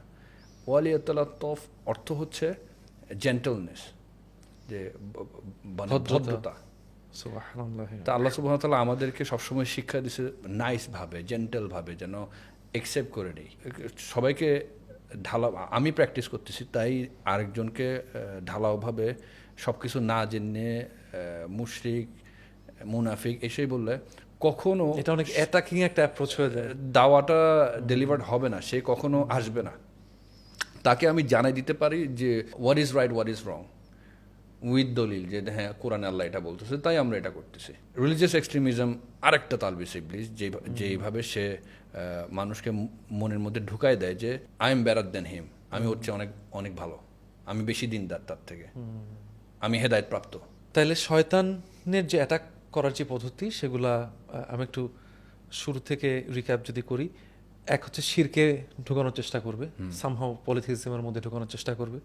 ওয়ালিয়াতুল তফ অর্থ হচ্ছে জেন্টলনেস, যে মানে ভদ্রতা। সুবহানাল্লাহ। তা আল্লাহ সুবহানাহু ওয়া তাআলা আমাদেরকে সবসময় শিক্ষা দিছে নাইস ভাবে, জেন্টল ভাবে, যেন একসেপ্ট করে নেই সবাইকে। ঢালা আমি প্র্যাকটিস করতেছি, তাই আরেকজনকে ঢালাওভাবে সব কিছু না জেনে মুশরিক মুনাফিক এসেই বললে কখনো এটা অনেক অ্যাটাকিং একটা অ্যাপ্রোচ হয়ে যায়। দাওয়াটা ডেলিভার্ড হবে না, সে কখনো আসবে না। তাকে আমি জানাই দিতে পারি যে what is right what is wrong with দলিল, যে হ্যাঁ কোরআনে আল্লাহ এটা বলতেছে তাই আমরা এটা করতেছি। রিলিজিয়াস এক্সট্রিমিজম আরেকটা তালবিস ইবলিস, যেইভাবে সে মানুষকে মনের মধ্যে ঢুকায় দেয় যে আই এম বেটার দেন হিম, আমি হচ্ছে অনেক অনেক ভালো, আমি বেশি দিনদার তার থেকে, আমি হেদায়েত প্রাপ্ত। তাইলে শয়তানের যে অ্যাটাক করার যে পদ্ধতি সেগুলা আমি একটু শুরু থেকে রিক্যাপ যদি করি, এক হচ্ছে শিরকে ঢুকানোর চেষ্টা করবে, সামহাও পলিথিজমের মধ্যে ঢুকানোর চেষ্টা করবে।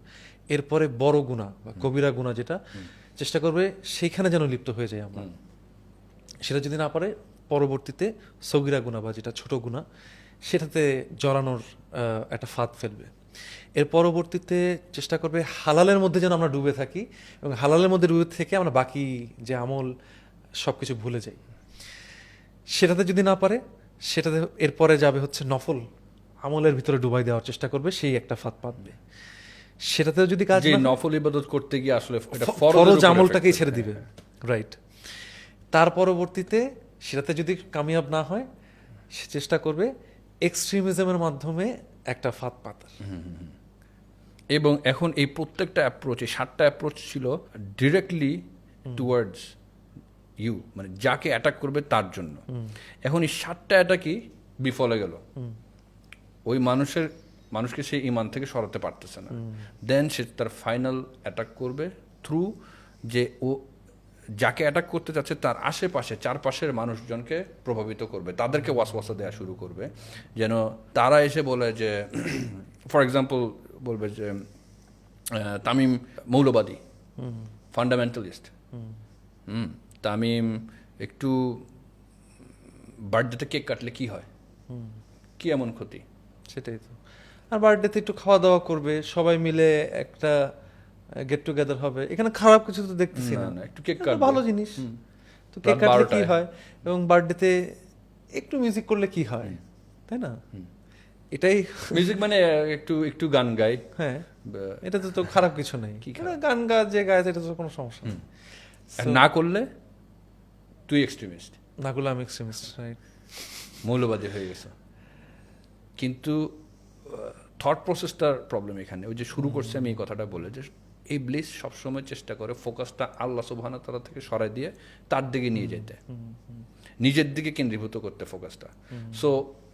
এরপরে বড় গুনাহ বা কবিরা গুনাহ যেটা চেষ্টা করবে সেইখানে যেন লিপ্ত হয়ে যায় আমরা, সেটা যদি না পারে পরবর্তীতে সগিরা গুনাহ বা যেটা ছোট গুনাহ সেটাতে জড়ানোর একটা ফাঁদ ফেলবে। এর পরবর্তীতে চেষ্টা করবে হালালের মধ্যে যেন আমরা ডুবে থাকি, এবং হালালের মধ্যে ডুবে থেকে আমরা বাকি যে আমল সব কিছু ভুলে যাই। সেটাতে যদি না পারে সেটাতে এরপরে যাবে হচ্ছে নফল আমলের ভিতরে ডুবাই দেওয়ার চেষ্টা করবে, সেই একটা ফাঁদ পাতবে। সেটাতেও যদি কাজ যে না হয়, নফল ইবাদত করতে গিয়ে আসলে এটা ফরজ আমলটাকেই ছেড়ে দিবে, রাইট। তার পরবর্তীতে সেটাতে যদি কামিয়াব না হয় সে চেষ্টা করবে এক্সট্রিমিজমের মাধ্যমে একটা ফাঁদ পাতার। এবং এখন এই প্রত্যেকটা অ্যাপ্রোচ, এই 7টা অ্যাপ্রোচ ছিল ডিরেক্টলি টুয়ার্ডস ইউ, মানে যাকে অ্যাটাক করবে তার জন্য। এখন এই 7টা অ্যাটাকই বিফলে গেল, ওই মানুষকে সেই ইমান থেকে সরাতে পারতেছে না। দেন সে তার ফাইনাল অ্যাটাক করবে থ্রু যে ও যাকে অ্যাটাক করতে যাচ্ছে তার আশেপাশে চারপাশের মানুষজনকে প্রভাবিত করবে, তাদেরকে ওয়াসওয়াসা দেওয়া শুরু করবে, যেন তারা এসে বলে যে ফর এক্সাম্পল বলবে যে তামিম মৌলবাদী, ফান্ডামেন্টালিস্ট, তামিম একটু বার্থডেতে কেক কাটলে কি হয়, কি এমন ক্ষতি? সেটাই তো। আর বার্থডেতে একটু খাওয়া দাওয়া করবে, সবাই মিলে একটা গেট টুগেদার হবে, এখানে খারাপ কিছু তো দেখতেছি না, একটু কেক এটা কাটবে, ভালো জিনিস। তো কেক কাটলে কি হয়, এবং বার্থডেতে একটু মিউজিক করলে কি হয়, তাই না? এটাই মিউজিক মানে একটু একটু গান গাই, হ্যাঁ, এটা তো খারাপ কিছু নেই, গান যে গায় এটা তো কোনো সমস্যা নেই। না করলে তুই এক্সট্রিমিস্ট, না করলে আমি এক্সট্রিমিস্ট, রাইট, মৌলবাদী হয়ে গেছে। কিন্তু থট প্রসেসটার প্রবলেম এখানে। ওই যে শুরু করছে আমি এই কথাটা বলে যে এই ইবলিস সবসময় চেষ্টা করে ফোকাসটা আল্লাহ সুবহানাহু ওয়া তাআলা থেকে সরাই দিয়ে তার দিকে নিয়ে যেতে, নিজের দিকে কেন্দ্রীভূত করতে ফোকাসটা। সো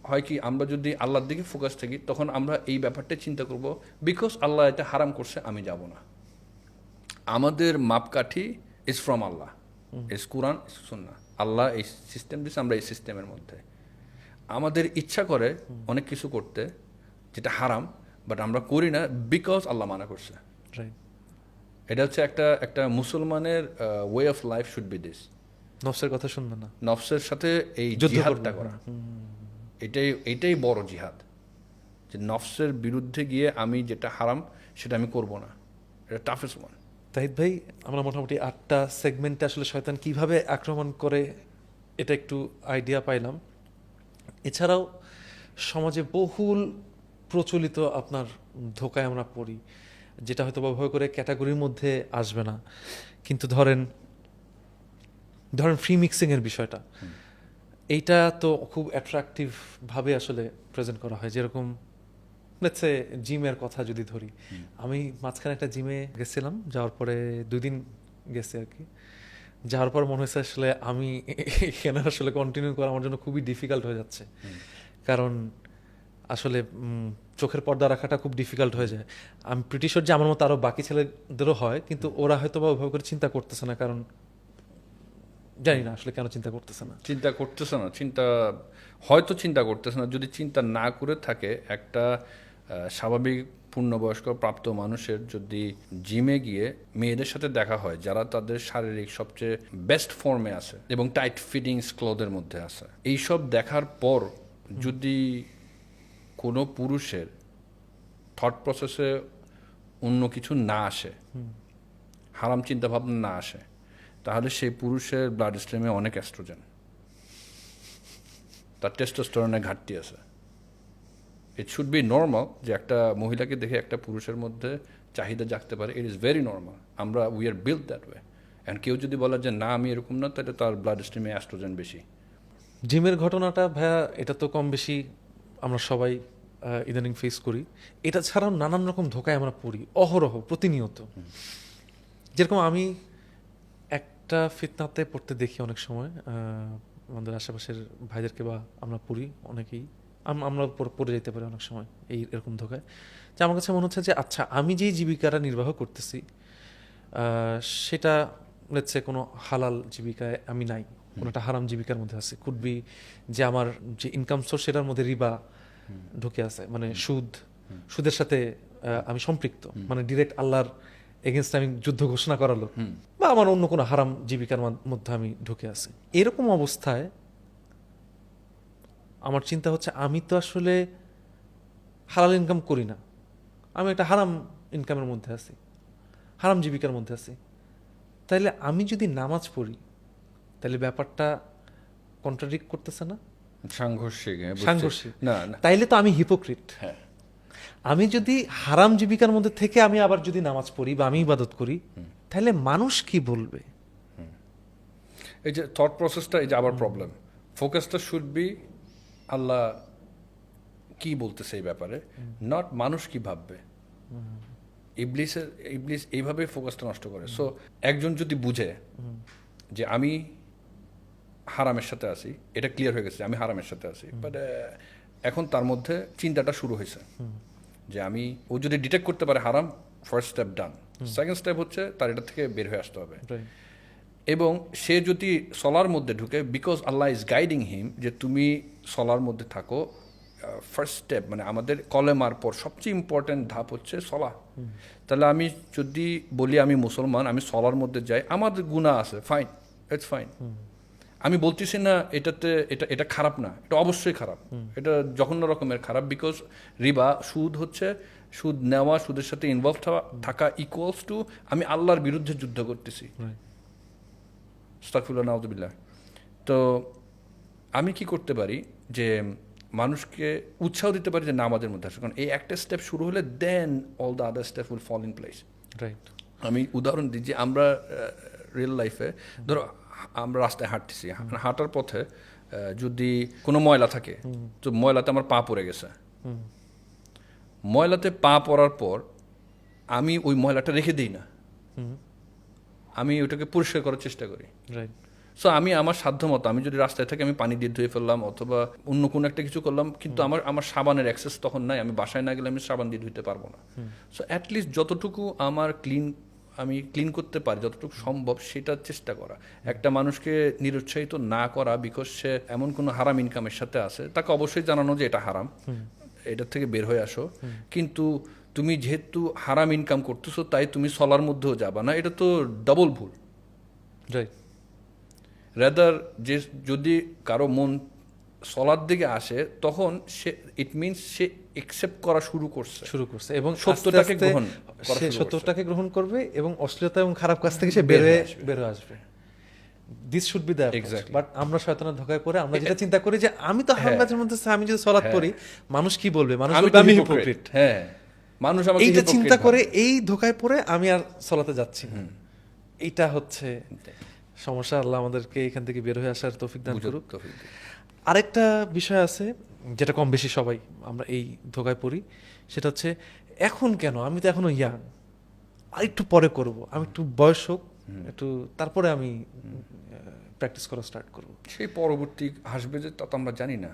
হয় কি, আমরা যদি আল্লাহর দিকে ফোকাস থাকি তখন আমরা এই ব্যাপারটা চিন্তা করব বিকজ আল্লাহ এটা হারাম করছে আমি যাব না। আমাদের মাপকাঠি is from Allah, is Quran, is সুন্নাহ। আল্লাহ এই সিস্টেম দিচ্ছে, আমরা এই সিস্টেমের মধ্যে আমাদের ইচ্ছা করে অনেক কিছু করতে যেটা হারাম, বাট আমরা করি না বিকজ আল্লাহ মানা করছে। এটা হচ্ছে একটা মুসলমানের way of life should be this. নফসের কথা শুনবে না, নফসের সাথে এই জিহাদটা করা, এটাই বড় জিহাদ, যে নফসের বিরুদ্ধে গিয়ে আমি যেটা হারাম সেটা আমি করব না। এটা টাফেস্ট ওয়ান। তাহিদ ভাই, আমরা মোটামুটি 8টা সেগমেন্টে আসলে শয়তান কিভাবে আক্রমণ করে এটা একটু আইডিয়া পাইলাম। এছাড়াও সমাজে বহুল প্রচলিত আপনার ধোকায় আমরা পড়ি, যেটা হয়তো বা ভয় করে ক্যাটাগরির মধ্যে আসবে না, কিন্তু ধরেন ফ্রি মিক্সিংয়ের বিষয়টা, এইটা তো খুব অ্যাট্রাকটিভ ভাবে আসলে প্রেজেন্ট করা হয়। যেরকম লেটস সে জিমের কথা যদি ধরি, আমি মাঝখানে একটা জিমে গেছিলাম, যাওয়ার পরে 2 দিন গেছি আর কি। যাওয়ার পর মনে হয়েছে আসলে আমি এখানে আসলে কন্টিনিউ করা আমার জন্য খুবই ডিফিকাল্ট হয়ে যাচ্ছে, কারণ আসলে চোখের পর্দা রাখাটা খুব ডিফিকাল্ট হয়ে যায়। আমি প্রিটি শিওর যে আমার মতো আরও বাকি ছেলেদেরও হয়, কিন্তু ওরা হয়তো বা ওইভাবে করে চিন্তা করতেছে না, কারণ জানি না আসলে কেন চিন্তা করতেছে না। হয়তো চিন্তা করতেছে না। যদি চিন্তা না করে থাকে, একটা স্বাভাবিক পূর্ণবয়স্ক প্রাপ্ত মানুষের যদি জিমে গিয়ে মেয়েদের সাথে দেখা হয় যারা তাদের শারীরিক সবচেয়ে বেস্ট ফর্মে আছে এবং টাইট ফিটিংস ক্লোথের মধ্যে আছে, এইসব দেখার পর যদি কোনো পুরুষের থট প্রসেসে অন্য কিছু না আসে, হারাম চিন্তা ভাবনা না আসে, তাহলে সেই পুরুষের ব্লাড স্ট্রিমে অনেক অ্যাস্ট্রোজেন, তার টেস্টোস্টেরনের ঘাটতি আছে। ইট শুড বি নর্মাল যে একটা মহিলাকে দেখে একটা পুরুষের মধ্যে চাহিদা জাগতে পারে। It is very normal. We are build that way. And কেউ যদি বলে যে না আমি এরকম না, তাহলে তার ব্লাড স্ট্রিমে অ্যাস্ট্রোজেন বেশি। জিমের ঘটনাটা ভাইয়া, এটা তো কম বেশি আমরা সবাই ইদানিং ফেস করি। এটা ছাড়াও নানান রকম ধোকায় আমরা পড়ি অহরহ, প্রতিনিয়ত। যেরকম আমি একটা ফিতনাতে পড়তে দেখি অনেক সময়, আমাদের আশেপাশের ভাইদেরকে বা আমরা পড়ি অনেকেই, আমরা পড়ে যেতে পারি অনেক সময় এরকম ধোকায়। যে আমার কাছে মনে হচ্ছে যে আচ্ছা, আমি যেই জীবিকাটা নির্বাহ করতেছি সেটা লেটস সে কোনো হালাল জীবিকায় আমি নাই, কোনো একটা হারাম জীবিকার মধ্যে আছে। কুড বি যে আমার যে ইনকাম সোর্স সেটার মধ্যে রিবা ঢুকে আছে, মানে সুদের সাথে আমি সম্পৃক্ত, মানে ডিরেক্ট আল্লাহর এগেনস্ট আমি যুদ্ধ ঘোষণা করালো, বা আমার অন্য কোনো হারাম জীবিকার মধ্যে আমি ঢুকে আছি। এরকম অবস্থায় আমার চিন্তা হচ্ছে আমি তো আসলে হালাল ইনকাম করি না, আমি একটা হারাম ইনকামের মধ্যে আছি, হারাম জীবিকার মধ্যে আছি। তাইলে আমি যদি নামাজ পড়ি, তাহলে ব্যাপারটা কন্ট্রাডিক্ট করতেছে না? সাংঘর্ষিক। না, তাইলে তো আমি হিপোক্রিট। হ্যাঁ, আমি যদি হারাম জীবিকার মধ্যে থেকে আমি আবার যদি নামাজ পড়ি বা আমি ইবাদত করি, তাহলে মানুষ কি বলবে? এই যে থট প্রসেসটা, এই যে আবার প্রবলেম। ফোকাসটা শুড বি আল্লাহ কি বলতেছে এই ব্যাপারে, নট মানুষ কি ভাববে। ইবলিস এইভাবে ফোকাসটা নষ্ট করে। সো একজন যদি বুঝে যে আমি হারামের সাথে আছি, এটা ক্লিয়ার হয়ে গেছে আমি হারামের সাথে আছি, বাট এখন তার মধ্যে চিন্তাটা শুরু হয়েছে যে ও যদি ডিটেক্ট করতে পারে হারাম, ফার্স্ট স্টেপ ডান। সেকেন্ড স্টেপ হচ্ছে তার এটা থেকে বের হয়ে আসতে হবে। এবং সে যদি সলার মধ্যে ঢুকে, বিকজ আল্লাহ ইজ গাইডিং হিম, যে তুমি সলার মধ্যে থাকো। ফার্স্ট স্টেপ মানে আমাদের কলেমার পর সবচেয়ে ইম্পর্টেন্ট ধাপ হচ্ছে সলা। তাহলে আমি যদি বলি আমি মুসলমান, আমি সলার মধ্যে যাই, আমার গুনাহ আছে, ফাইন, ইটস ফাইন। আমি বলতেছি না এটা খারাপ না, এটা অবশ্যই খারাপ, এটা জঘন্য রকমের খারাপ। বিকজ রিবা, সুদ হচ্ছে, সুদ নেওয়া, সুদের সাথে ইনভলভ থাকা ইকুয়ালস টু আমি আল্লাহর বিরুদ্ধে যুদ্ধ করতেছি। আস্তাগফিরুল্লাহ, নাউযুবিল্লাহ। তো আমি কি করতে পারি যে মানুষকে উৎসাহ দিতে পারি যে নামাজের মধ্যে আসে, কারণ এই একটা স্টেপ শুরু হলে then all the other step will fall in place. Right. আমি উদাহরণ দিই যে আমরা রিয়েল লাইফে ধরো আমরা রাস্তায় হাঁটতেছি, হাঁটার পথে যদি কোনো ময়লা থাকে, তো ময়লাতে আমার পা পড়ে গেছে, ময়লাতে পা পড়ার পর আমি ওই ময়লাটা রেখে দিই না, আমি ওটাকে পরিষ্কার করার চেষ্টা করি। রাইট। সো আমি আমার সাধ্য মতো, আমি যদি রাস্তায় থাকি আমি পানি দিয়ে ধুয়ে ফেললাম অথবা অন্য কোনো একটা কিছু করলাম, কিন্তু আমার সাবানের অ্যাক্সেস তখন নাই, আমি বাসায় না গেলে আমি সাবান দিয়ে ধুইতে পারবো না। সো অ্যাটলিস্ট যতটুকু আমার আমি ক্লিন করতে পারি, যতটুকু সম্ভব সেটার চেষ্টা করা। একটা মানুষকে নিরুৎসাহিত না করা বিকজ সে এমন কোনো হারাম ইনকামের সাথে আছে, তাকে অবশ্যই জানানো যে এটা হারাম, এটার থেকে বের হয়ে আসো। কিন্তু তুমি যেহেতু হারাম ইনকাম করতেছো তাই তুমি সলার মধ্যেও যাবা না, এটা তো ডাবল ভুল। রাইট। রাদার যে যদি কারো মন সলার দিকে আসে, তখন সে ইট মিনস সে একসেপ্ট করা শুরু করছে এবং সত্যটাকে গ্রহণ করবে এবং অশ্লীলতা এবং খারাপ কাজ থেকে সে বের হয়ে আসবে। This should be the approach. But আমরা শয়তানের ধোঁকায় পড়ে আমরা যেটা চিন্তা করি যে আমি তো হারাম কাজের মধ্যে, আমি যদি সালাত পড়ি মানুষ কি বলবে, মানুষ বলবে আমি হিপোক্রিট। হ্যাঁ, মানুষ আমাকে এইটা hypocrite চিন্তা করে ভাবে। এই ধোকায় পড়ে আমি আর সলাতে যাচ্ছি না। এইটা হচ্ছে সমস্যা। আল্লাহ আমাদেরকে এখান থেকে বের হয়ে আসার তৌফিক দান বুঝার করুক। তৌফিক দিন। আরেকটা বিষয় আছে যেটা কম বেশি সবাই আমরা এই ধোকায় পড়ি, সেটা হচ্ছে এখন কেন, আমি তো এখনো ইয়াং, আর একটু পরে করব, আমি একটু বয়স হোক একটু, তারপরে আমি প্র্যাকটিস করা স্টার্ট করব। সেই পরবর্তী আসবে যে তা তো আমরা জানি না,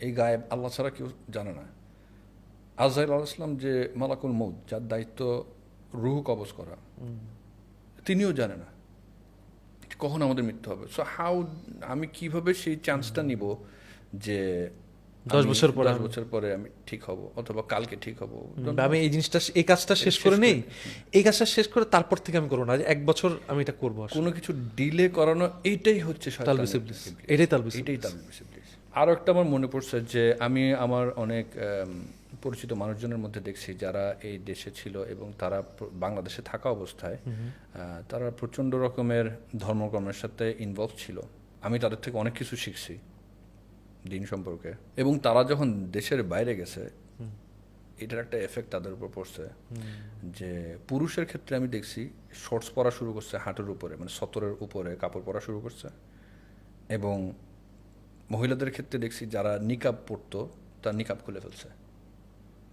এই গায়েব আল্লাহ ছাড়া কেউ জানে না। আজরাইল আলাইহিস সালাম যে মালাকুল মউত, যার দায়িত্ব রূহ কবজ করা, তিনিও জানে না কখন আমাদের মৃত্যু হবে। সো হাউ, আমি কিভাবে সেই চান্সটা নিব যে 10 বছর পরে 10 বছর পরে আমি ঠিক হব অথবা কালকে ঠিক হব। আমি এই জিনিসটা, এই কাজটা শেষ করে নেই, এই কাজটা শেষ করে তারপর থেকে আমি করবো না, যে 1 বছর আমি এটা করবো। কোনো কিছু ডিলে করানো, এইটাই হচ্ছে শয়তানের তালবিস ইবলিস, এটাই তালবিস এটাই ইবলিস। তালবিস ইবলিস। আরও একটা আমার মনে পড়ছে যে আমি আমার অনেক পরিচিত মানুষজনের মধ্যে দেখছি যারা এই দেশে ছিল এবং তারা বাংলাদেশে থাকা অবস্থায় তারা প্রচণ্ড রকমের ধর্মকর্মের সাথে ইনভলভ ছিল। আমি তাদের থেকে অনেক কিছু শিখছি দিন সম্পর্কে, এবং তারা যখন দেশের বাইরে গেছে এটার একটা এফেক্ট তাদের উপর পড়ছে। যে পুরুষের ক্ষেত্রে আমি দেখছি শর্টস পরা শুরু করছে হাঁটুর উপরে, মানে সতরের উপরে কাপড় পরা শুরু করছে, এবং মহিলাদের ক্ষেত্রে দেখছি যারা নিকাব পরতো তার নিকাব খুলে ফেলছে।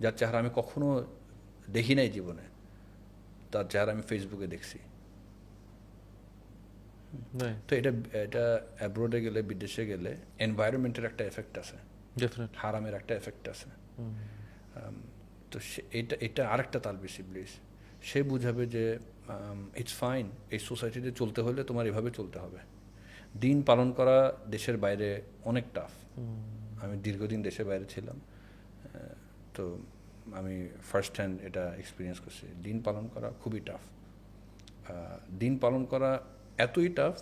যার চেহারা আমি কখনো দেখি নাই জীবনে, তার চেহারা আমি ফেসবুকে দেখছি। তো এটা এটা অ্যাব্রোডে গেলে, বিদেশে গেলে এনভায়রনমেন্টের একটা এফেক্ট আছে, ডেফিনেটলি হারামের একটা এফেক্ট আছে। তো এটা এটা আরেকটা তালবিস ইবলিস। সে বুঝাবে যে ইটস ফাইন, এই সোসাইটিতে চলতে হলে তোমার এভাবে চলতে হবে। দিন পালন করা দেশের বাইরে অনেক টাফ। আমি দীর্ঘদিন দেশের বাইরে ছিলাম, তো আমি ফার্স্ট হ্যান্ড এটা এক্সপিরিয়েন্স করছি। দিন পালন করা খুবই টাফ। দিন পালন করা এতই টাফ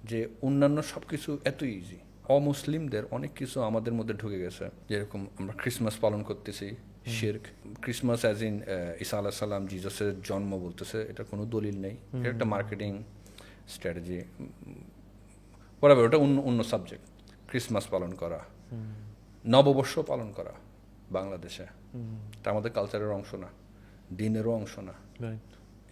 যে অন্যান্য সব কিছু এতই ইজি। অমুসলিমদের অনেক কিছু আমাদের মধ্যে ঢুকে গেছে, যেরকম আমরা ক্রিসমাস পালন করতেছি, শিরক। ক্রিসমাস অ্যাজ ইন ঈসা আলাইহিস সালাম, জিজাসের জন্ম বলতেছে, এটা কোনো দলিল নেই, এটা একটা মার্কেটিং স্ট্র্যাটেজি, বরাবর। ওটা অন্য সাবজেক্ট। ক্রিসমাস পালন করা, নববর্ষ পালন করা বাংলাদেশে, এটা আমাদের কালচারের অংশ না, দিনেরও অংশ না।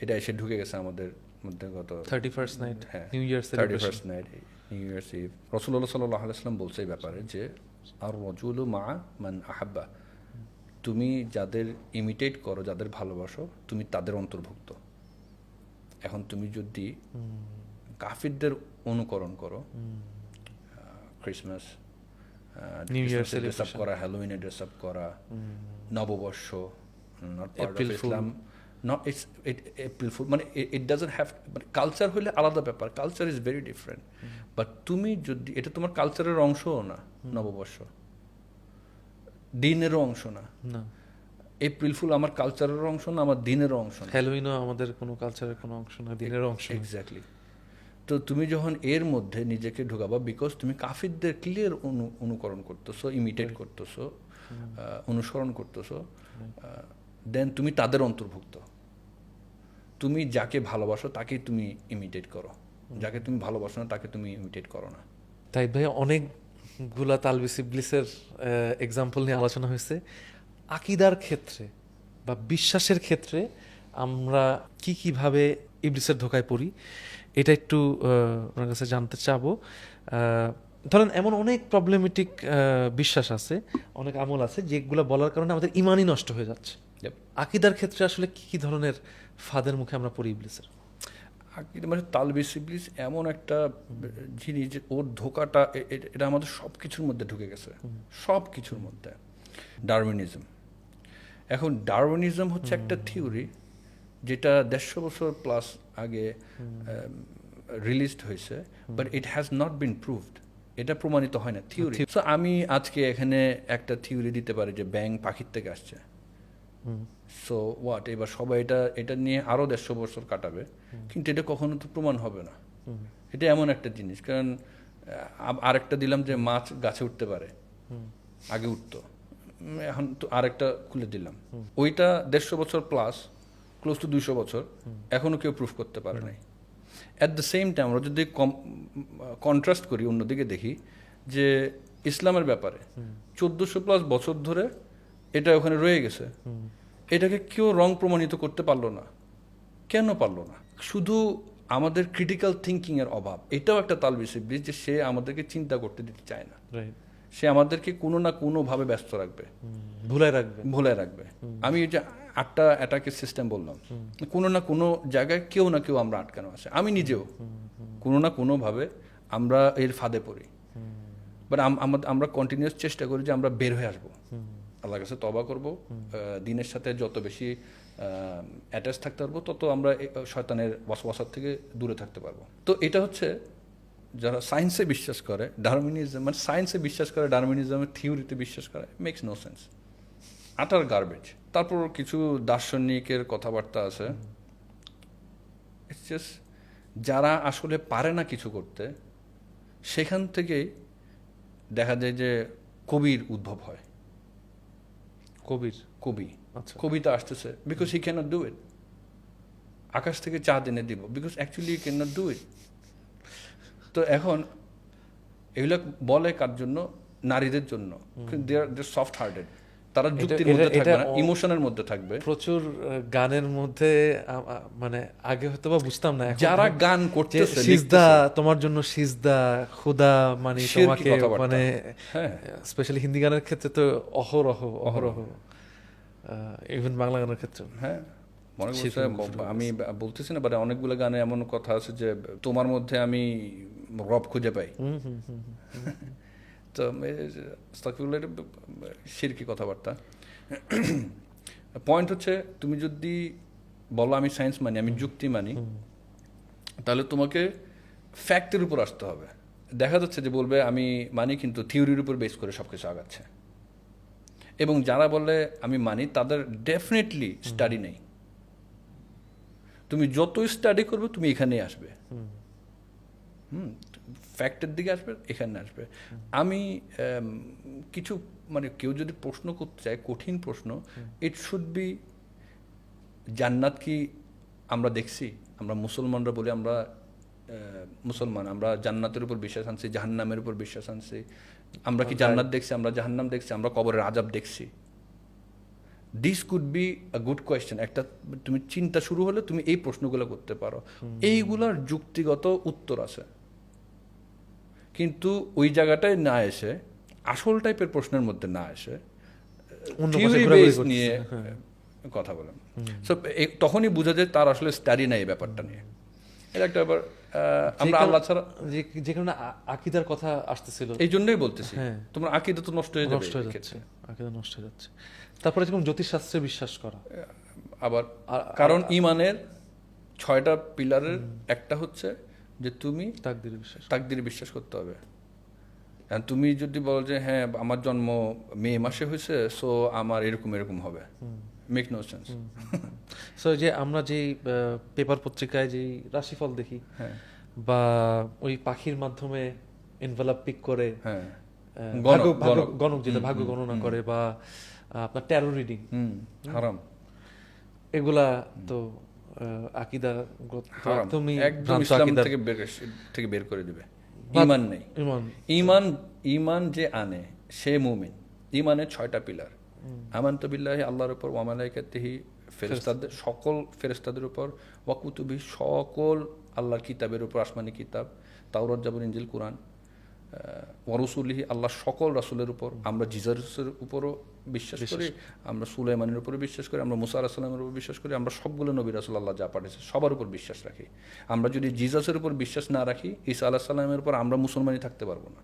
এটা এসে ঢুকে গেছে আমাদের মধ্যে গত 31st নাইট, হ্যাঁ, new year 31st night, new year's eve. রাসূলুল্লাহ সাল্লাল্লাহু আলাইহি ওয়াসাল্লাম বলছে এই ব্যাপারে যে আর রাজুলু মা মান আহাব্বা, তুমি যাদের ইমিটেট করো, যাদের ভালোবাসো, তুমি তাদের অন্তর্ভুক্ত। এখন তুমি যদি কাফিরদের অনুকরণ করো, Christmas, new year dress up করা, হ্যালোউইনে ড্রেস আপ করা, নববর্ষ, not part of Islam, not April fool, মানে ইট ডাজন্ট হ্যাভ, মানে কালচার হলে আলাদা ব্যাপার, culture is very different. But তুমি যদি, এটা তোমার কালচারের অংশও না, নববর্ষ দিনেরও অংশ না। এপ্রিল ফুল আমার কালচারের অংশ না, আমার দিনেরও অংশ না। হ্যালোউইনও আমাদের কোনো কালচারের কোনো অংশ না, দিনের অংশ। এক্স্যাক্টলি। তো তুমি যখন এর মধ্যে নিজেকে ঢোকাবা, বিকজ তুমি কাফিরদের ক্লিয়ার অনুকরণ করতেছো, ইমিটেট করতেছো, অনুসরণ করতেছো, দেন তুমি তাদের অন্তর্ভুক্ত। তুমি যাকে ভালোবাসো তাকেই তুমি ইমিটেট করো, যাকে তুমি ভালোবাসো না তাকে তুমি ইমিটেট করো না। তাই ভাই অনেকগুলা তালবিস ইবলিসের এক্সাম্পল নিয়ে আলোচনা হয়েছে। আকীদার ক্ষেত্রে বা বিশ্বাসের ক্ষেত্রে আমরা কিভাবে ইবলিসের ধোকায় পড়ি, এটা একটু ওনার কাছে জানতে চাবো। ধরেন এমন অনেক প্রবলেমেটিক বিশ্বাস আছে, অনেক আমল আছে যেগুলো বলার কারণে আমাদের ইমানই নষ্ট হয়ে যাচ্ছে। আকীদার ক্ষেত্রে আসলে কি ধরনের ফাঁদের মুখে আমরা পড়ি ইবলিসের? মানে তালবিস ইবলিস এমন একটা জিনিস যে ওর ধোকাটা, এটা আমাদের সব কিছুর মধ্যে ঢুকে গেছে, সব কিছুর মধ্যে। ডারউইনিজম, এখন ডারউইনিজম হচ্ছে একটা থিওরি যেটা 150 বছর প্লাস আগে রিলিজড হয়েছে, but it has not been proved. এটা প্রমাণিত হয় না, থিওরি। সো আমি আজকে এখানে একটা থিওরি দিতে পারি যে ব্যাঙ পাখির থেকে আসছে, সো হোয়াট, এবার সবাই এটা নিয়ে আরও 150 বছর কাটাবে, কিন্তু এটা কখনো তো প্রমাণ হবে না। এটা এমন একটা জিনিস, কারণ আরেকটা দিলাম যে মাছ গাছে উঠতে পারে, আগে উঠতো, এখন তো আরেকটা খুলে দিলাম, ওইটা 150 বছর প্লাস, ক্লোজ টু 200 বছর, এখনো কেউ প্রুফ করতে পারে নাই। অ্যাট দ্য সেম টাইম আমরা যদি কন্ট্রাস্ট করি, অন্যদিকে দেখি যে ইসলামের ব্যাপারে 1400 প্লাস বছর ধরে এটা ওখানে রয়ে গেছে, এটাকে কেউ রং প্রমাণিত করতে পারলো না। কেন পারলো না? শুধু আমাদের ক্রিটিক্যাল থিঙ্কিংয়ের অভাব। এটাও একটা তালবিস ইবলিস, যে সে আমাদেরকে চিন্তা করতে দিতে চায় না। সে আমাদেরকে কোনো না কোনোভাবে ব্যস্ত রাখবে, ভুলে রাখবে। আমি যে 8টা অ্যাটাকের সিস্টেম বললাম, কোনো না কোনো জায়গায় কেউ না কেউ আমরা আটকানো আছে। আমি নিজেও কোনো না কোনোভাবে আমরা এর ফাঁদে পড়ি, বাট আমরা কন্টিনিউয়াস চেষ্টা করি যে আমরা বের হয়ে আসবো, আল্লাহর কাছে তওবা করব, দিনের সাথে যত বেশি অ্যাটাচ থাকতে পারবো তত আমরা শয়তানের ওয়াসওয়াসার থেকে দূরে থাকতে পারবো। তো এটা হচ্ছে যারা সায়েন্সে বিশ্বাস করে, ডারউইনিজম, মানে সায়েন্সে বিশ্বাস করে, ডারউইনিজমের থিওরিতে বিশ্বাস করে, মেক্স নো সেন্স, আটার গার্বেজ। তারপর কিছু দার্শনিকের কথাবার্তা আছে, ইটস জাস্ট যারা আসলে পারে না কিছু করতে, সেখান থেকেই দেখা যায় যে কবির উদ্ভব হয়। কবি কবিতা আসতেছে because he can not do it. আকাশ থেকে চাঁদ এনে দিব because actually he can not do it. তো এখন এগুলো বলে কার জন্য? নারীদের জন্য। দে আর সফট হার্টেড, তারা যুক্তির মধ্যে থাকবে না, ইমোশনের মধ্যে থাকবে। প্রচুর গানের মধ্যে মানে আগে হয়তো বা বুঝতাম না, যারা গান করতেছে, সিজদা তোমার জন্য, সিজদা খুদা, মানে তোমাকে, মানে স্পেশালি হিন্দি গানের ক্ষেত্রে তো অহরহ ইভেন বাংলা গানের ক্ষেত্রে। হ্যাঁ, মনে করছে, আমি বলতেছি না, বাট অনেকগুলো গানে এমন কথা আছে যে তোমার মধ্যে আমি রব খুঁজে পাই। তো শিরকি কথাবার্তা। পয়েন্ট হচ্ছে, তুমি যদি বলো আমি সায়েন্স মানি, আমি যুক্তি মানি, তাহলে তোমাকে ফ্যাক্টের উপর আসতে হবে। দেখা যাচ্ছে যে বলবে আমি মানি, কিন্তু থিওরির উপর বেস করে সব কিছু আগাচ্ছে। এবং যারা বলে আমি মানি, তাদের ডেফিনেটলি স্টাডি নেই। তুমি যতই স্টাডি করবে তুমি এখানেই আসবে, ফ্যাক্টের দিকে আসবে, এখানে আসবে। আমি কিছু, মানে কেউ যদি প্রশ্ন করতে চায়, কঠিন প্রশ্ন, ইট শুড বি জান্নাত কি আমরা দেখছি? আমরা মুসলমানরা বলি আমরা মুসলমান, আমরা জান্নাতের উপর বিশ্বাস আনছি, জাহান্নামের উপর বিশ্বাস আনছি। আমরা কি জান্নাত দেখছি? আমরা জাহান্নাম দেখছি? আমরা কবরের আযাব দেখছি? This could be a good question. একটা তুমি চিন্তা শুরু হলে তুমি এই প্রশ্নগুলো করতে পারো। এইগুলার যুক্তিগত উত্তর আছে, কিন্তু ওই জায়গাটায় না এসে, আসল টাইপের প্রশ্নের মধ্যে না এসে থিওরি বেস নিয়ে কথা বলেন। সো তখনই বোঝা যায় তার আসলে স্টাডি নাই এই ব্যাপারটা নিয়ে। এটা একটা ব্যাপার। আমরা আল্লাহ ছাড়া, যেখানে আকীদার কথা আসতেছিল, এই জন্যই বলতেছি, তোমার আকীদা তো নষ্ট হয়ে যাবে, আকীদা নষ্ট হয়ে যাচ্ছে। তারপরে যেমন জ্যোতিষশাস্ত্রে বিশ্বাস করা, আবার কারণ ইমানের 6টা পিলারের একটা হচ্ছে যে তুমি তাকদীরে বিশ্বাস করতে হবে। তুমি যদি বলো যে হ্যাঁ আমার জন্ম মে মাসে হয়েছে, সো আমার এরকম এরকম হবে, মেক নো সেন্স। সো যে আমরা যে পেপার পত্রিকায় যে রাশিফল দেখি, বা ওই পাখির মাধ্যমে এনভেলপ পিক করে গণক, যেটা ভাগ্য গণনা করে, বা আপনার ট্যারো রিডিং, হারাম। এগুলা তো আকীদা একদম ইসলাম থেকে বের করে দিবে। ঈমান নেই। ঈমান যে আনে সে মুমিন। ঈমানের 6টা পিলার, আমানতু বিল্লাহি, আল্লাহর উপর, ওয়া মালাইকাতিহি, ফেরেশতাদের, সকল ফেরেশতাদের উপর, ওয়া কুতুবিহি, সকল আল্লাহর কিতাবের উপর, আসমানি কিতাব, তাওরাত, জাবুর, ইনজিল, কুরআন, ওয়া রাসূলিহি, আল্লাহর সকল রাসূলের উপর। আমরা জিসাসের উপরও বিশ্বাস করি, আমরা সুলাইমানের উপরে বিশ্বাস করি, আমরা মুসা আলাইহিস সালামের উপর বিশ্বাস করি, আমরা সবগুলো নবী রাসূল আল্লাহ যা পাঠিয়েছে সবার উপর বিশ্বাস রাখি। আমরা যদি জিসাসের উপর বিশ্বাস না রাখি, ঈসা আলাইহিস সালামের উপর, আমরা মুসলমানই থাকতে পারবো না।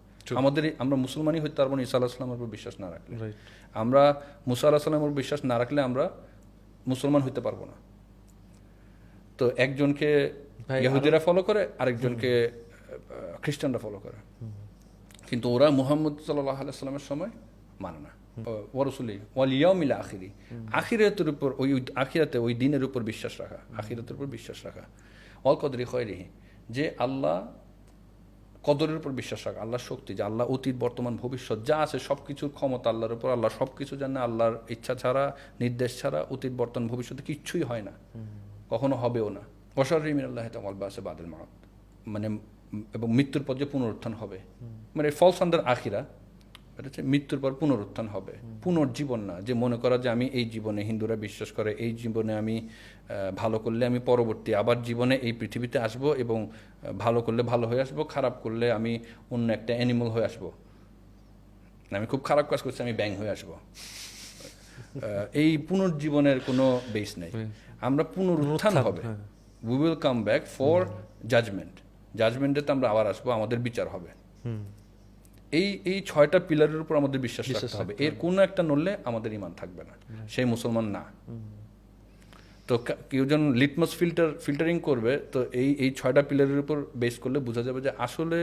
আমরা মুসলমানই হইতে পারবো না ঈসা আলাইহিস সালামের উপর বিশ্বাস না রাখলে। আমরা মুসা আলাইহিস সালামের উপর বিশ্বাস না রাখলে আমরা মুসলমান হইতে পারবো না। তো একজনকে ইহুদিরা ফলো করে, আরেকজনকে খ্রিস্টানরা ফলো করে, কিন্তু ওরা মুহাম্মদ সাল্লাল্লাহু আলাইহি ওয়াসাল্লামের সময় মানে না। ওয়ারসুলি ওয়াল ইয়াউমিল আখিরি, আখিরাতের উপর, ওই আখিরাতে, ওই দিনের উপর বিশ্বাস রাখা, আখিরাতের উপর বিশ্বাস রাখা। ওয়াল কদরি খায়রিহি, যে আল্লাহ কদরের উপর বিশ্বাস রাখা, আল্লাহর শক্তি, যে আল্লাহ অতীত, বর্তমান, ভবিষ্যৎ যা আছে সব কিছুর ক্ষমতা আল্লাহর উপর, আল্লাহ সব কিছু জানে, আল্লাহর ইচ্ছা ছাড়া, নির্দেশ ছাড়া অতীত, বর্তমান, ভবিষ্যতে কিচ্ছুই হয় না, কখনো হবেও না। ওয়াশাররি মিনাল্লাহি তাআলা বাসে বাদুল মাউত, মানে এবং মৃত্যুর পর যে পুনরুত্থান হবে, মানে ফলস আন্ডার আখিরা, এটা হচ্ছে মৃত্যুর পর পুনরুত্থান হবে, পুনর্জীবন না। যে মনে করা যে আমি এই জীবনে, হিন্দুরা বিশ্বাস করে এই জীবনে আমি ভালো করলে আমি পরবর্তী আবার জীবনে এই পৃথিবীতে আসব এবং ভালো করলে ভালো হয়ে আসব, খারাপ করলে আমি অন্য একটা অ্যানিমাল হয়ে আসব, আমি খুব খারাপ কাজ করছি আমি ব্যাং হয়ে আসব। এই পুনর্জীবনের কোনো বেস নেই। আমরা পুনরুত্থান হবে, we will come back for judgment, জাজমেন্টে তো আমরা আবার আসবো, আমাদের বিচার হবে। এই 6টা পিলারের উপর আমাদের বিশ্বাস রাখতে হবে। এর কোনো একটা নড়লে আমাদের ঈমান থাকবে না, সেই মুসলমান না। তো কেউ যখন লিটমাস ফিল্টারিং করবে, তো এই 6টা পিলারের উপর বেস করলে বোঝা যাবে যে আসলে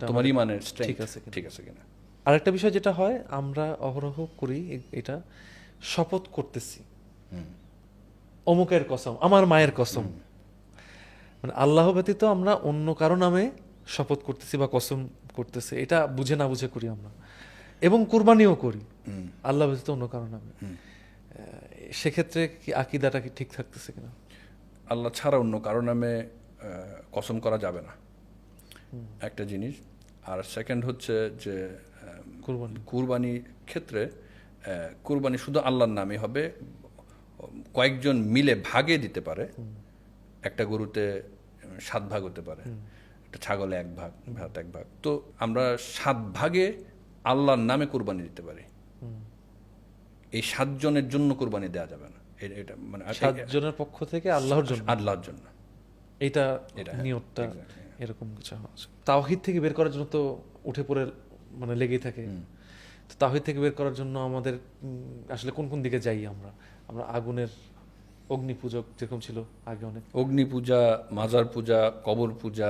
তোমার ঈমানের স্ট্রেংথ ঠিক আছে কিনা। আরেকটা বিষয় যেটা হয়, আমরা অহরহ করি এটা, শপথ করতেছি অমুকের কসম, আমার মায়ের কসম, মানে আল্লাহ ব্যতীত আমরা অন্য কারো নামে শপথ করতেছি বা কসম করতেছি, এটা বুঝে না বুঝে করি আমরা, এবং কুরবানিও করি আল্লাহ ব্যতীত অন্য কারো নামে। সেক্ষেত্রে কি আকীদাটা কি ঠিক থাকতেছে কিনা? আল্লাহ ছাড়া অন্য কারো নামে কসম করা যাবে না, একটা জিনিস। আর সেকেন্ড হচ্ছে যে কুরবানির ক্ষেত্রে কুরবানি শুধু আল্লাহর নামে হবে, কয়েকজন মিলে ভাগে দিতে পারে। একটা গরুতে 7 ভাগ হতে পারে, একটা ছাগলে 1 ভাগ, ভাত 1 ভাগ। তো আমরা 7 ভাগে আল্লাহর নামে কুরবানি দিতে পারি। এই 7 জনের জন্য কুরবানি দেওয়া যাবে না, এটা মানে 7 জনের পক্ষ থেকে আল্লাহর জন্য এটা নিয়তটা এরকম কিছু। তাওহীদ থেকে বের করার জন্য তো উঠে পড়ে মানে লেগেই থাকে। তো তাওহীদ থেকে বের করার জন্য আমাদের আসলে কোন কোন দিকে যাই আমরা? আমরা আগুনের অগ্নি পূজক যেরকম ছিল আগে, অনেক অগ্নি পূজা, মাজার পূজা, কবর পূজা,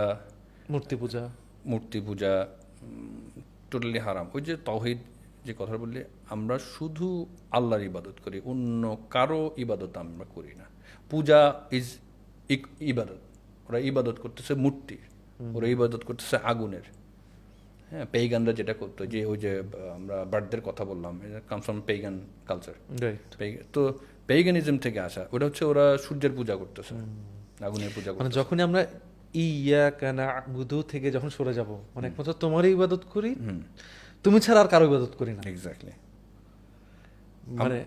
মূর্তি পূজা টোটালি হারাম। ওই যে তাওহীদ যে কথা বললি, আমরা শুধু আল্লাহর ইবাদত করি, অন্য কারো ইবাদত আমরা করি না। পূজা ইজ ইবাদত, ওরা ইবাদত করতেছে মূর্তির, ওরা ইবাদত করতেছে আগুনের। হ্যাঁ, পেইগানরা যেটা করতো, যে ওই যে আমরা বার্থডের কথা বললাম, কামস ফ্রম পেইগান কালচার। তো পেইগানিজম থেকে আসা, ওটা হচ্ছে ওরা সূর্যের পূজা করতেছে, আগুনের পূজা করতেছে। মানে যখনই আমরা ইয়াকা না'বুদু থেকে যখন সরে যাব, মানে একমাত্র তোমারই ইবাদত করি, তুমি ছাড়া আর কারো ইবাদত করি না। এক্স্যাক্টলি, মানে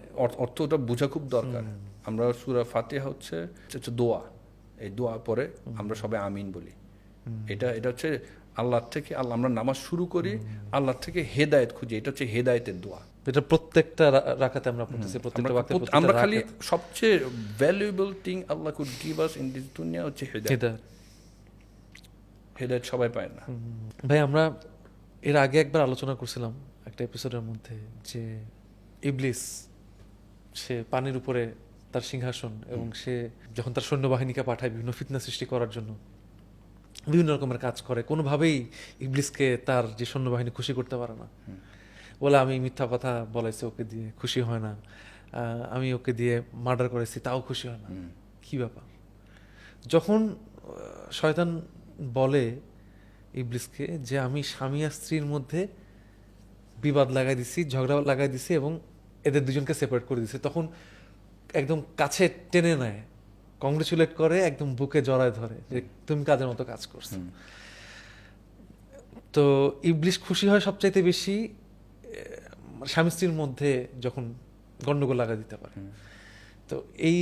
অর্থটা বোঝা খুব দরকার। আমরা সূরা ফাতিহা হচ্ছে দোয়া, এই দোয়া পরে আমরা সবাই আমিন বলি। এটা হচ্ছে আল্লাহর থেকে, আমরা নামাজ শুরু করি আল্লাহর থেকে হেদায়েত খুঁজি, এটা হচ্ছে হেদায়েতের দোয়া। এটা প্রত্যেকটা রাকাতে আমরা পড়তেছি, প্রত্যেকটা ওয়াক্তে আমরা খালি সবচেয়ে valuable thing Allah could give us in this দুনিয়া হচ্ছে হেদায়েত। হেদায়েত সবাই পায় না ভাই। আমরা এর আগে একবার আলোচনা করছিলাম একটা এপিসোডের মধ্যে, যে ইবলিস, সে পানির উপরে তার সিংহাসন, এবং সে যখন তার সৈন্যবাহিনীকে পাঠায় বিভিন্ন ফিতনা সৃষ্টি করার জন্য, বিভিন্ন রকমের কাজ করে, কোনোভাবেই ইবলিসকে তার যে সৈন্যবাহিনী খুশি করতে পারে না। বলে আমি মিথ্যা কথা বলাইছি ওকে দিয়ে, খুশি হয় না, আমি ওকে দিয়ে মার্ডার করেছি, তাও খুশি হয় না। কি ব্যাপার? যখন শয়তান বলে ইবলিসকে যে আমি স্বামী আর স্ত্রীর মধ্যে বিবাদ লাগাই দিছি, ঝগড়া লাগাই দিছি, এবং এদের দুজনকে সেপারেট করে দিছি, তখন একদম কাছে টেনে নেয়, কংগ্রেচুলেট করে, একদম বুকে জড়ায় ধরে যে তুমি কাজের মতো কাজ করছো। তো ইবলিস খুশি হয় সবচাইতে বেশি স্বামী স্ত্রীর মধ্যে যখন গন্ডগোল লাগা দিতে পারে। তো এই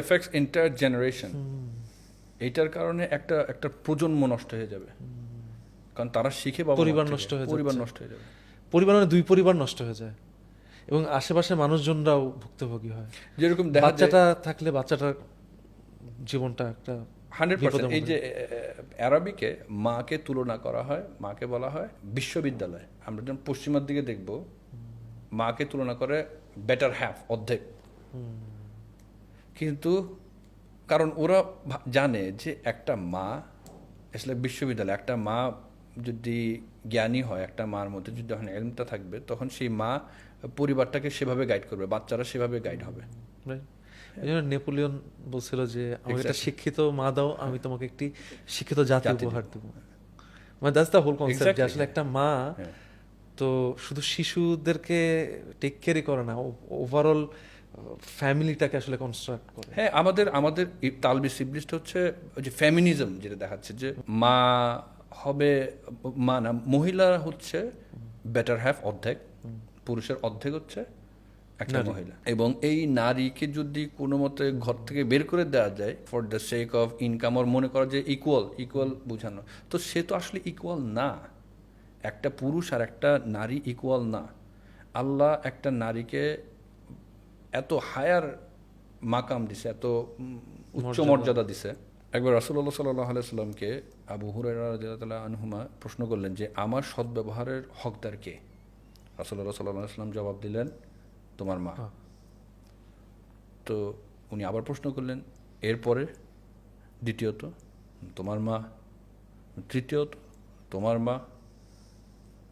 এফেক্টস এন্টায়ার জেনারেশন, এইটার কারণে একটা প্রজন্ম নষ্ট হয়ে যাবে, কারণ তারা শিখে পরিবার নষ্ট হয়ে যাবে, পরিবারের 2 পরিবার নষ্ট হয়ে যায়, এবং আশেপাশের মানুষজনরাও ভুক্তভোগী হয়। যেরকম বাচ্চাটা থাকলে বাচ্চাটার জীবনটা একটা 100%। এই যে আরবিকে মাকে তুলনা করা হয়, মাকে বলা হয় বিশ্ববিদ্যালয়। আমরা যখন পশ্চিমার দিকে দেখব, মাকে তুলনা করে বেটার হ্যাফ, অর্ধেক। কিন্তু কারণ ওরা জানে যে একটা মা আসলে বিশ্ববিদ্যালয়, একটা মা যদি জ্ঞানী হয়, একটা মার মধ্যে যদি যখন ইলমটা থাকবে, তখন সেই মা পরিবারটাকে সেভাবে গাইড করবে, বাচ্চারা সেভাবে গাইড হবে। এই জন্য নেপোলিয়ন বলছিল যে আমাকে একটা শিক্ষিত মা দাও, আমি তোমাকে একটি শিক্ষিত জাতি উপহার দেবো। মানে দ্যাটস দ্য হোল কনসেপ্ট, যে আসলে একটা মা তো শুধু শিশুদেরকে টেক কেয়ারই করে না, ওভারঅল ফ্যামিলিটাকে আসলে কনস্ট্রাক্ট করে। হ্যাঁ, আমাদের তালবিস ইবলিসটা হচ্ছে ওই যে ফেমিনিজম, যেটা দেখাচ্ছে যে মা হবে, মা না, মহিলা হচ্ছে বেটার হ্যাফ অর্ধেক, পুরুষের অর্ধেক হচ্ছে একটা নারী। মহিলা। এবং এই নারীকে যদি কোনো মতে ঘর থেকে বের করে দেওয়া যায় for the sake of income, ওর মনে করা যে ইকুয়াল বোঝানো, তো সে তো আসলে ইকুয়াল না। একটা পুরুষ আর একটা নারী ইকুয়াল না। আল্লাহ একটা নারীকে এত হায়ার মাকাম দিছে, এত উচ্চ মর্যাদা দিছে। একবার রাসূলুল্লাহ সাল্লাল্লাহু আলাইহি সাল্লামকে আবু হুরায়রা রাদিয়াল্লাহু আনহুমা প্রশ্ন করলেন যে আমার সদ্ব্যবহারের হকদার কে? রাসূলুল্লাহ সাল্লাল্লাহু আলাইহি সাল্লাম জবাব দিলেন, তোমার মা। তো উনি আবার প্রশ্ন করলেন, এরপরে? দ্বিতীয়ত তোমার মা, তৃতীয়ত তোমার মা।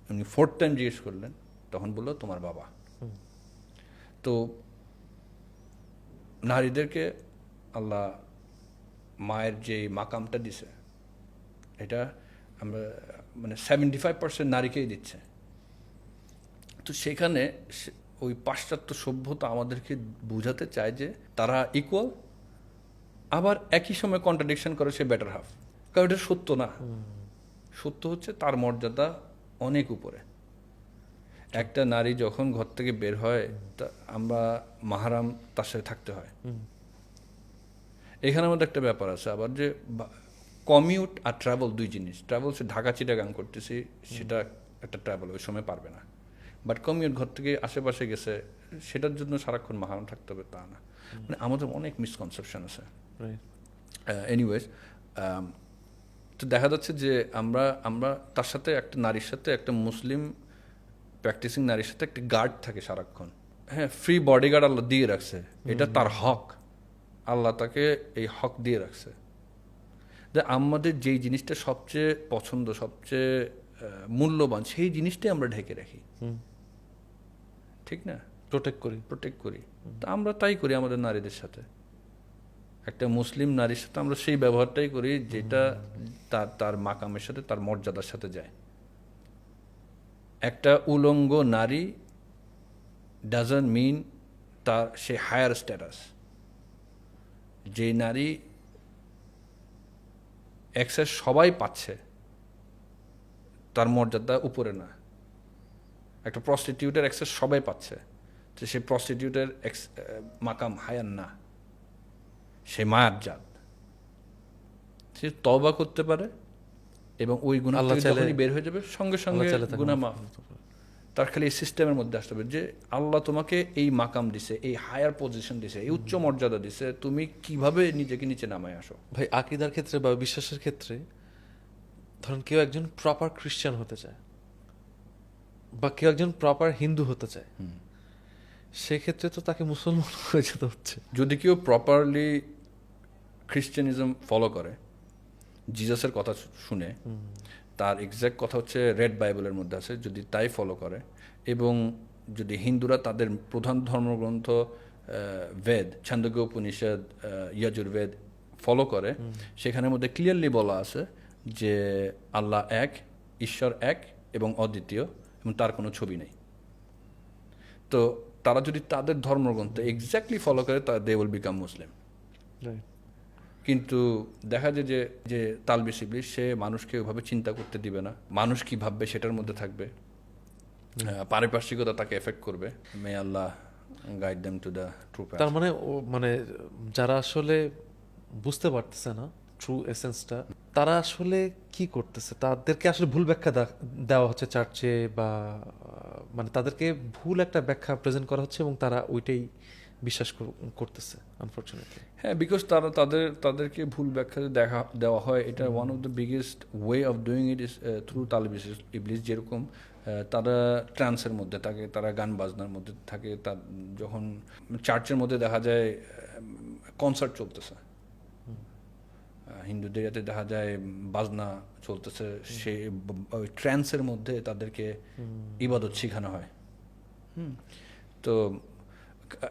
উনি ফোর্থ টাইম জিজ্ঞেস করলেন, তখন বললো তোমার বাবা। তো নারীদেরকে আল্লাহ মায়ের যে মাকামটা দিছে, এটা আমরা মানে 75% নারীকেই দিচ্ছে। তো সেখানে ওই পাশ্চাত্য সভ্যতা আমাদেরকে বুঝাতে চায় যে তারা ইকুয়াল, আবার একই সময় কন্ট্রাডিকশন করে সে বেটার হাফ। কারণ এটা সত্য না। সত্য হচ্ছে তার মর্যাদা অনেক উপরে। একটা নারী যখন ঘর থেকে বের হয়, আমরা মাহারাম তার সাথে থাকতে হয়। এখানের মধ্যে একটা ব্যাপার আছে আবার, যে কমিউট আর ট্রাভেল দুই জিনিস। ট্রাভেল সে ঢাকা চিটাগাং করতেছি, সেটা একটা ট্রাভেল, ওই সময় পারবে না। বাট কমিউট ঘর থেকে আশেপাশে গেছে, সেটার জন্য সারাক্ষণ মাহারাম থাকতে হবে তা না। মানে আমাদের অনেক মিসকনসেপশন আছে। এনিওয়েজ, তো দেখা যাচ্ছে যে আমরা তার সাথে, একটা নারীর সাথে, একটা মুসলিম প্র্যাকটিসিং নারীর সাথে একটা গার্ড থাকে সারাক্ষণ। হ্যাঁ, ফ্রি বডিগার্ড আল্লাহ দিয়ে রাখছে, এটা তার হক। আল্লাহ তাকে এই হক দিয়ে রাখছে যে আমাদের যেই জিনিসটা সবচেয়ে পছন্দ, সবচেয়ে মূল্যবান, সেই জিনিসটাই আমরা ঢেকে রাখি, ঠিক না? প্রোটেক্ট করি। তা আমরা তাই করি আমাদের নারীদের সাথে। একটা মুসলিম নারীর সাথে আমরা সেই ব্যবহারটাই করি যেটা তার মাকামের সাথে, তার মর্যাদার সাথে যায়। একটা উলঙ্গ নারী ডাজন্ট মিন সে হায়ার স্ট্যাটাস। যে নারী অ্যাক্সেস সবাই পাচ্ছে, তার মর্যাদা উপরে না। একটা প্রস্টিটিউটের অ্যাক্সেস সবাই পাচ্ছে, তো সে প্রস্টিটিউটের মাকাম হায়ার না, সে মায়ার জাত। সে তওবা করতে পারে এবং ওই গুনাহ থেকে যখনই বের হয়ে যাবে, সঙ্গে সঙ্গে গুনাহ মাফ। তার খালি এই সিস্টেমের মধ্যে আসতে হবে যে আল্লাহ তোমাকে এই মাকাম দিছে, এই হায়ার পজিশন দিছে, এই উচ্চ মর্যাদা দিছে, তুমি কিভাবে নিজেকে নিচে নামায় আসো। ভাই, আকীদার ক্ষেত্রে বা বিশ্বাসের ক্ষেত্রে, ধরেন কেউ একজন প্রপার খ্রিস্টান হতে চায় বা কেউ একজন প্রপার হিন্দু হতে চায়, সেক্ষেত্রে তো তাকে মুসলমান হয়ে যেতে হচ্ছে। যদি কেউ প্রপারলি খ্রিস্টানিজম ফলো করে, জিজাসের কথা শুনে, তার এক্স্যাক্ট কথা হচ্ছে রেড বাইবেলের মধ্যে আছে, যদি তাই ফলো করে, এবং যদি হিন্দুরা তাদের প্রধান ধর্মগ্রন্থ বেদ, ছান্দোগ্য উপনিষদ, ইয়াজুর্বেদ ফলো করে, সেখানের মধ্যে ক্লিয়ারলি বলা আছে যে আল্লাহ এক, ঈশ্বর এক এবং অদ্বিতীয়, এবং তার কোনো ছবি নেই। তো তারা যদি তাদের ধর্মগ্রন্থ এক্স্যাক্টলি ফলো করে, দে উইল বিকাম মুসলিম। কিন্তু দেখা যায় যে তালবিস ইবলিস, সে মানুষকে ওইভাবে চিন্তা করতে দিবে না, মানুষ কি ভাববে সেটার মধ্যে থাকবে, পারিপার্শ্বিকতা তাকে এফেক্ট করবে। মে আল্লাহ guide them to the true path. তার মানে যারা আসলে বুঝতে পারতেছে না ট্রু এসেন্সটা, তারা আসলে কি করতেছে, তাদেরকে আসলে ভুল ব্যাখ্যা দেওয়া হচ্ছে চার্চে, বা মানে তাদেরকে ভুল একটা ব্যাখ্যা প্রেজেন্ট করা হচ্ছে এবং তারা ওইটাই বিশ্বাস করতেছে আনফরচুনেটলি। হ্যাঁ, বিকজ তাদেরকে ভুল ব্যাখ্যা দেওয়া হয়। এটা one of the biggest way of doing it is through তালবিস ইবলিস। যেরকম তারা ট্রান্সের মধ্যে থাকে, তারা গান বাজনার মধ্যে থাকে, তার যখন চার্চের মধ্যে দেখা যায় কনসার্ট চলতেছে, হিন্দুদের যাতে দেখা যায় বাজনা চলতেছে, সে ওই ট্রান্সের মধ্যে তাদেরকে ইবাদত শেখানো হয়। তো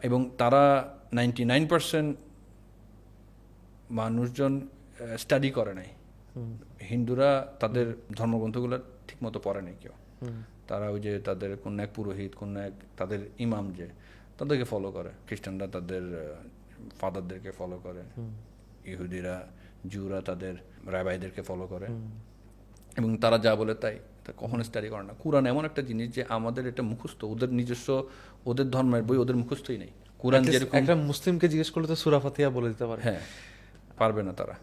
এবং তারা 99% মানুষজন স্টাডি করে নাই। হিন্দুরা তাদের ধর্মগ্রন্থগুলো ঠিক মতো পড়ে নাই কেউ। তারা ওই যে তাদের কোন এক পুরোহিত, কোন এক তাদের ইমাম, যে তাদেরকে ফলো করে। খ্রিস্টানরা তাদের ফাদারদেরকে ফলো করে, ইহুদিরা, জুরা তাদের রাবাইদেরকে ফলো করে, এবং তারা যা বলে তাই। তা কখনো স্টাডি করে না। কোরআন এমন একটা জিনিস যে আমাদের এটা মুখস্থ, ওদের নিজস্ব ওদের ধর্মের বই ওদের মুখস্থই নেই। কোরআন At least যেরকম একটা মুসলিমকে জিজ্ঞেস করলে তো সূরা ফাতিহা বলে দিতে পারে। হ্যাঁ, পারবে না তারা।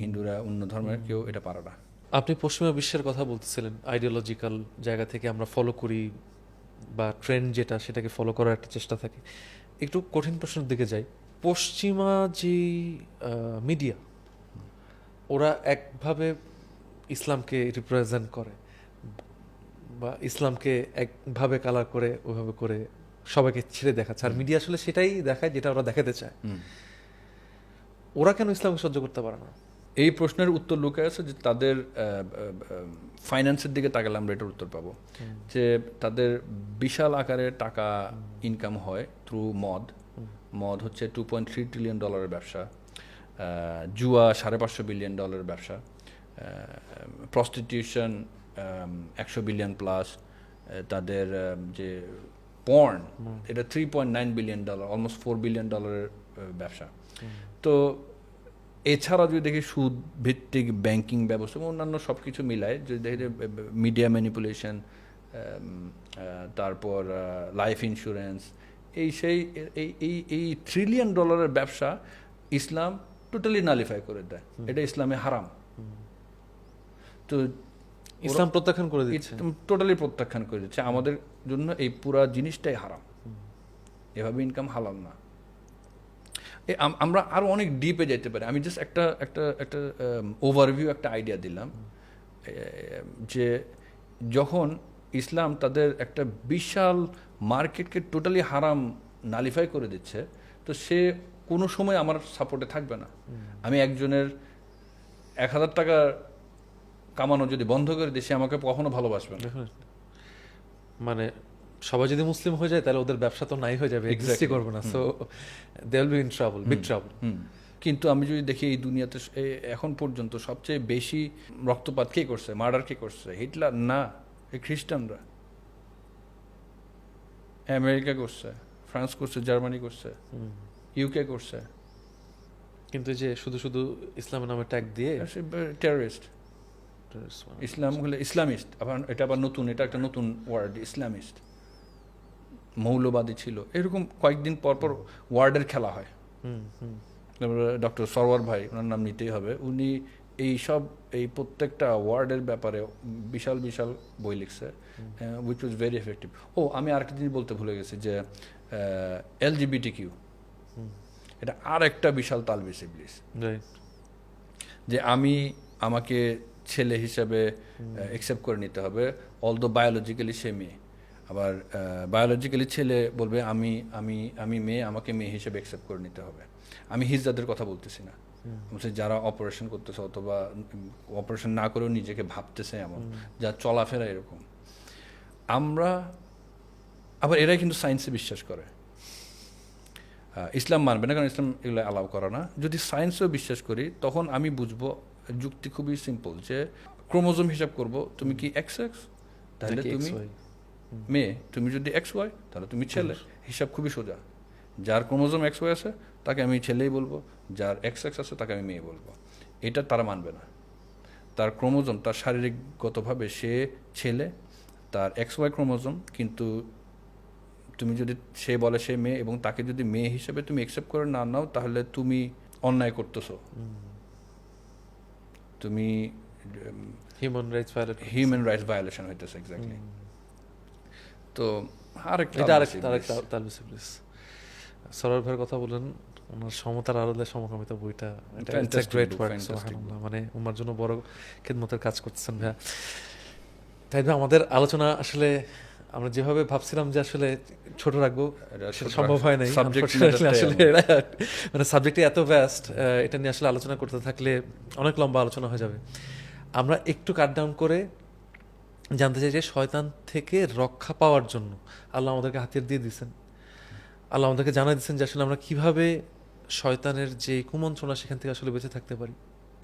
হিন্দুরা অন্য ধর্মের কেউ এটা পারে না। আপনি পশ্চিমা বিশ্বের কথা বলতেছিলেন, আইডিওলজিক্যাল জায়গা থেকে আমরা ফলো করি বা ট্রেন্ড যেটা সেটাকে ফলো করার একটা চেষ্টা থাকে। একটু কঠিন প্রশ্নের দিকে যাই। পশ্চিমা যে মিডিয়া, ওরা একভাবে ইসলামকে রিপ্রেজেন্ট করে বা ইসলামকে একভাবে কালার করে ওইভাবে করে সবাইকে ছেড়ে দেখাচ্ছে, আর মিডিয়া আসলে সেটাই দেখায় যেটা ওরা দেখাতে চায়। ওরা কেন ইসলামকে সহ্য করতে পারে না? এই প্রশ্নের উত্তর লুকায় আছে যে তাদের ফাইন্যান্সের দিকে তাকালে আমরা এটার উত্তর পাবো। যে তাদের বিশাল আকারে টাকা ইনকাম হয় থ্রু মদ। মদ হচ্ছে $2.3 ট্রিলিয়ন ব্যবসা, জুয়া $550 বিলিয়ন ব্যবসা, প্রস্টিটিউশন 100 বিলিয়ন প্লাস, তাদের যে পর্ন এটা $3.9 বিলিয়ন, অলমোস্ট $4 বিলিয়ন ব্যবসা। তো এছাড়া যদি দেখি সুদ ভিত্তিক ব্যাংকিং ব্যবস্থা এবং অন্যান্য সব কিছু মিলায় যদি দেখি যে মিডিয়া ম্যানিপুলেশন, তারপর লাইফ ইন্স্যুরেন্স, এই সেই এই $1 ট্রিলিয়ন ব্যবসা ইসলাম টোটালি নালিফাই করে দেয়। এটা ইসলামে হারাম। তো ইসলাম প্রত্যাখ্যান করে দিচ্ছে, টোটালি প্রত্যাখ্যান করে দিচ্ছে। আমাদের জন্য এই পুরা জিনিসটাই হারাম, এভাবে ইনকাম হালাল না। আমরা আরো অনেক ডিপে যেতে পারি। আমি জাস্ট একটা একটা একটা ওভারভিউ, একটা আইডিয়া দিলাম যে যখন ইসলাম তাদের একটা বিশাল মার্কেটকে টোটালি হারাম নালিফাই করে দিচ্ছে, তো সে কোনো সময় আমার সাপোর্টে থাকবে না। আমি একজনের 1,000 টাকা কামানো যদি বন্ধ করে দিই, সে আমাকে কখনো ভালোবাসবে না। মানে সবাই যদি মুসলিম হয়ে যায় তাহলে ওদের ব্যবসা তো নাই হয়ে যাবে, এক্সিস্টই করবে না। So they will be in trouble, big trouble. কিন্তু আমি যদি দেখি এই দুনিয়াতে এখন পর্যন্ত সবচেয়ে বেশি রক্তপাত কে করছে, মার্ডার কে করছে? হিটলার না, এই খ্রিস্টানরা। আমেরিকা করছে, ফ্রান্স করছে, জার্মানি করছে, ইউকে করছে। কিন্তু যে শুধু শুধু ইসলামের নামে ট্যাগ দিয়ে টেররিস্ট। ইসলাম হলে ইসলামিস্ট, আবার এটা আবার নতুন, এটা একটা নতুন ওয়ার্ড, ইসলামিস্ট। মৌলবাদী ছিল, এরকম কয়েকদিন পর পর ওয়ার্ডের খেলা হয়। তারপরে ডক্টর সরওয়ার ভাই, ওনার নাম নিতেই হবে, উনি এই প্রত্যেকটা ওয়ার্ডের ব্যাপারে বিশাল বিশাল বই লিখছে, উইচ ওয়াজ ভেরি এফেক্টিভ। আমি আরেকটা জিনিস বলতে ভুলে গেছি যে LGBTQ, এটা আর একটা বিশাল তালবিস ইবলিস। যে আমাকে ছেলে হিসাবে অ্যাকসেপ্ট করে নিতে হবে, অলদো বায়োলজিক্যালি সে মেয়ে। আবার বায়োলজিক্যালি ছেলে বলবে আমি আমি আমি মেয়ে, আমাকে মেয়ে হিসেবে অ্যাকসেপ্ট করে নিতে হবে। আমি হিজড়াদের কথা বলতেছি না, যারা অপারেশন করতেছে অথবা অপারেশন না করেও নিজেকে ভাবতেছে এমন, যা চলাফেরা এরকম। আবার এরাই কিন্তু সায়েন্সে বিশ্বাস করে। ইসলাম মানবে না, কারণ ইসলাম এগুলো অ্যালাউ করে না। যদি সায়েন্সেও বিশ্বাস করি, তখন আমি বুঝবো যুক্তি খুবই সিম্পল, যে ক্রোমোজোম হিসাব করব, তুমি কি XX, তাহলে তুমি মেয়ে। তুমি যদি XY, তাহলে তুমি ছেলে। হিসাব খুবই সোজা। যার ক্রোমোজোম XY আছে তাকে আমি ছেলেই বলবো, যার XX আছে তাকে আমি মেয়ে বলবো। এটা তারা মানবে না। তার ক্রোমোজোম, তার শারীরিকগতভাবে সে ছেলে, তার XY ক্রোমোজোম, কিন্তু তুমি যদি সে বলে সে মেয়ে এবং তাকে যদি মেয়ে হিসেবে তুমি অ্যাকসেপ্ট করে না নাও, তাহলে তুমি অন্যায় করতেছো, তুমি হিউম্যান রাইটস ভায়োলেশন হইতেছে। এক্স্যাক্টলি। তো সরওয়ার ভাইয়ের কথা বলেন, ওনার সমতার আড়ালে সমকামিতা বইটা, মানে ওনার জন্য বড় খেদমতের কাজ করতেছেন ভাইয়া। তাই না, আমাদের আলোচনা আসলে আমরা যেভাবে ভাবছিলাম যে আসলে ছোট রাখবো, সেটা সম্ভব হয় নাই। আসলে মানে সাবজেক্টটি এত ভ্যাস্ট, এটা নিয়ে আসলে আলোচনা করতে থাকলে অনেক লম্বা আলোচনা হয়ে যাবে। আমরা একটু কাট ডাউন করে জানতে চাই যে শয়তান থেকে রক্ষা পাওয়ার জন্য আল্লাহ আমাদেরকে হাতিয়ার দিয়ে দিয়েছেন, আল্লাহ আমাদেরকে জানাই দিচ্ছেন যে আসলে আমরা কিভাবে শয়তানের যে কুমন্ত্রণা সেখান থেকে আসলে বেঁচে থাকতে পারি।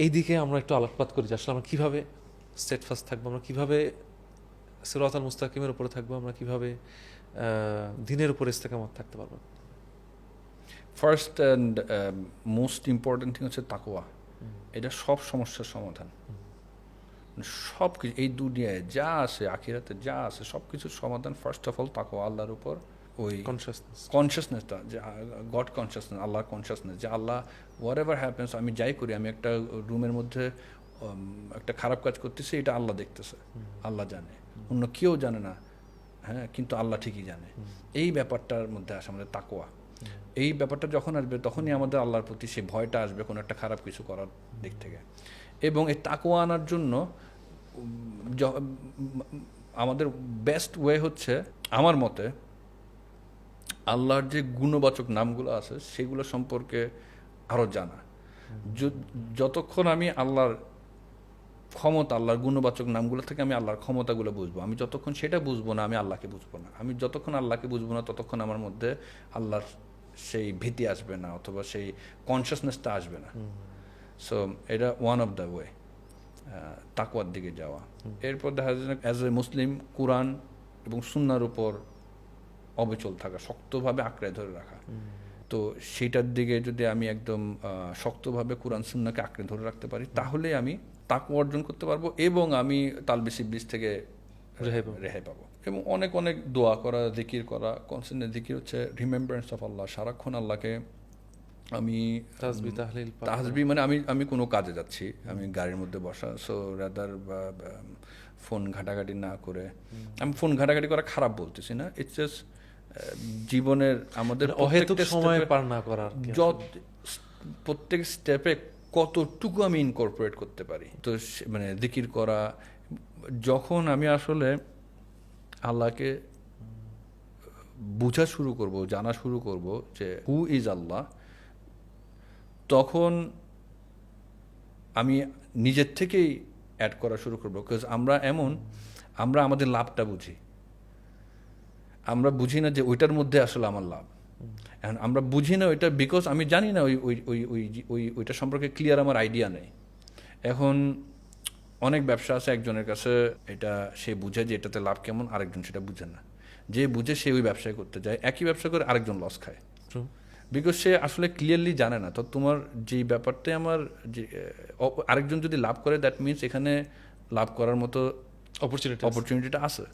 এই দিকে আমরা একটু আলোকপাত করি যে আসলে আমরা কীভাবে স্টেটফাস্ট থাকবো, আমরা কীভাবে সিরাতাল মুস্তাকিমের উপরে থাকবো, আমরা কীভাবে দিনের উপরে ইস্তেকামত থাকতে পারবো। First and most important thing হচ্ছে তাকওয়া। এটা সব সমস্যার সমাধান। সব কিছু এই দুনিয়ায় যা আছে, আখিরাতে যা আছে, সব কিছুর সমাধান ফার্স্ট অফ অল তাকওয়া, আল্লাহর উপর ওই কনসিয়াসনেসটা, যে গড কনসিয়াসনেস, আল্লাহর কনসিয়াসনেস, যে আল্লাহ হোয়াট এভার হ্যাপেন্স, আমি যাই করি, আমি একটা রুমের মধ্যে একটা খারাপ কাজ করতেছি, এটা আল্লাহ দেখতেছে, আল্লাহ জানে, অন্য কেউ জানে না, হ্যাঁ, কিন্তু আল্লাহ ঠিকই জানে। এই ব্যাপারটার মধ্যে আসে আমাদের তাকওয়া। এই ব্যাপারটা যখন আসবে তখনই আমাদের আল্লাহর প্রতি সেই ভয়টা আসবে কোনো একটা খারাপ কিছু করার দিক থেকে। এবং এই তাকওয়া আনার জন্য আমাদের বেস্ট ওয়ে হচ্ছে আমার মতে আল্লাহর যে গুণবাচক নামগুলো আছে সেগুলো সম্পর্কে আরও জানা। যতক্ষণ আমি আল্লাহর ক্ষমতা, আল্লাহর গুণবাচক নামগুলো থেকে আমি আল্লাহর ক্ষমতাগুলো বুঝবো, আমি যতক্ষণ সেটা বুঝবো না আমি আল্লাহকে বুঝবো না। আমি যতক্ষণ আল্লাহকে বুঝবো না ততক্ষণ আমার মধ্যে আল্লাহর সেই ভীতি আসবে না, অথবা সেই কনসিয়াসনেসটা আসবে না। সো এটা ওয়ান অফ দ্য ওয়ে তাকওয়ার দিকে যাওয়া। এরপর দেখা যায় অ্যাজ এ মুসলিম কোরআন এবং সুন্নাহর উপর অবিচল থাকা, শক্তভাবে আঁকড়ে ধরে রাখা। তো সেইটার দিকে যদি আমি একদম শক্তভাবে কোরআন সুন্নাহকে আঁকড়ে ধরে রাখতে পারি তাহলে আমি তাকওয়া অর্জন করতে পারবো এবং আমি তালবিস ইবলিস থেকে রেহাই পাবো। এবং অনেক অনেক দোয়া করা, জিকির করা, কনস্ট্যান্ট জিকির হচ্ছে রিমেম্বারেন্স অফ আল্লাহ। সারাক্ষণ আল্লাহকে আমি তাহসবি, মানে আমি কোনো কাজে যাচ্ছি, আমি গাড়ির মধ্যে বসা, সো রাদার ফোন ঘাটাঘাটি না করে, আমি ফোন ঘাটাঘাটি করা খারাপ বলতেছি না, ইটস জাস্ট জীবনের আমাদের অহেতুক সময় পার না করার, প্রত্যেক স্টেপে কতটুকু আমি ইনকর্পোরেট করতে পারি। তো মানে জিকির করা, যখন আমি আসলে আল্লাহকে বোঝা শুরু করব, জানা শুরু করব যে হু ইজ আল্লাহ, তখন আমি নিজের থেকেই অ্যাড করা শুরু করবো। বিকজ আমরা আমাদের লাভটা বুঝি, আমরা বুঝি না যে ওইটার মধ্যে আসলে আমার লাভ। এখন আমরা বুঝি না ওইটা বিকজ আমি জানি না ওইটা সম্পর্কে ক্লিয়ার আমার আইডিয়া নেই। এখন অনেক ব্যবসা আছে, একজনের কাছে এটা সে বুঝে যে এটাতে লাভ কেমন, আরেকজন সেটা বুঝে না। যে বুঝে সে ওই ব্যবসায় করতে যায়, একই ব্যবসা করে আরেকজন লস খায়, বিকজ সে আসলে ক্লিয়ারলি জানে না। তো তোমার যেই ব্যাপারটাই আমার যে আরেকজন যদি লাভ করে, দ্যাট মিনস এখানে লাভ করার মতো অপরচুনিটিটা আছে।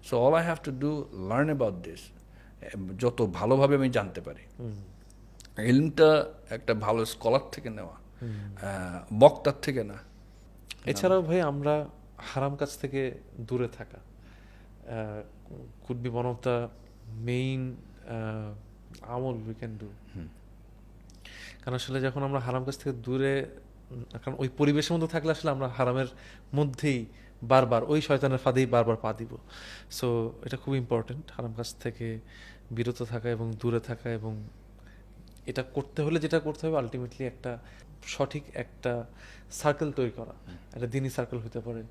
So all I have to do learn about this, যত ভালোভাবে আমি জানতে পারি। ইলমটা একটা ভালো স্কলার থেকে নেওয়া, বক্তার থেকে না। এছাড়াও ভাই আমরা হারাম কাজ থেকে দূরে থাকা could be one of the main আমল উই ক্যান ডু। কারণ আসলে যখন আমরা হারাম কাজ থেকে দূরে, কারণ ওই পরিবেশের মধ্যে থাকলে আসলে আমরা হারামের মধ্যেই বারবার ওই শয়তানের ফাঁদেই বারবার পা দিব। সো এটা খুব ইম্পর্টেন্ট, হারাম কাজ থেকে বিরত থাকা এবং দূরে থাকা। এবং এটা করতে হলে যেটা করতে হবে আলটিমেটলি একটা সঠিক একটা সার্কেল তৈরি করা, একটা দিনই সার্কেল হতে পারে,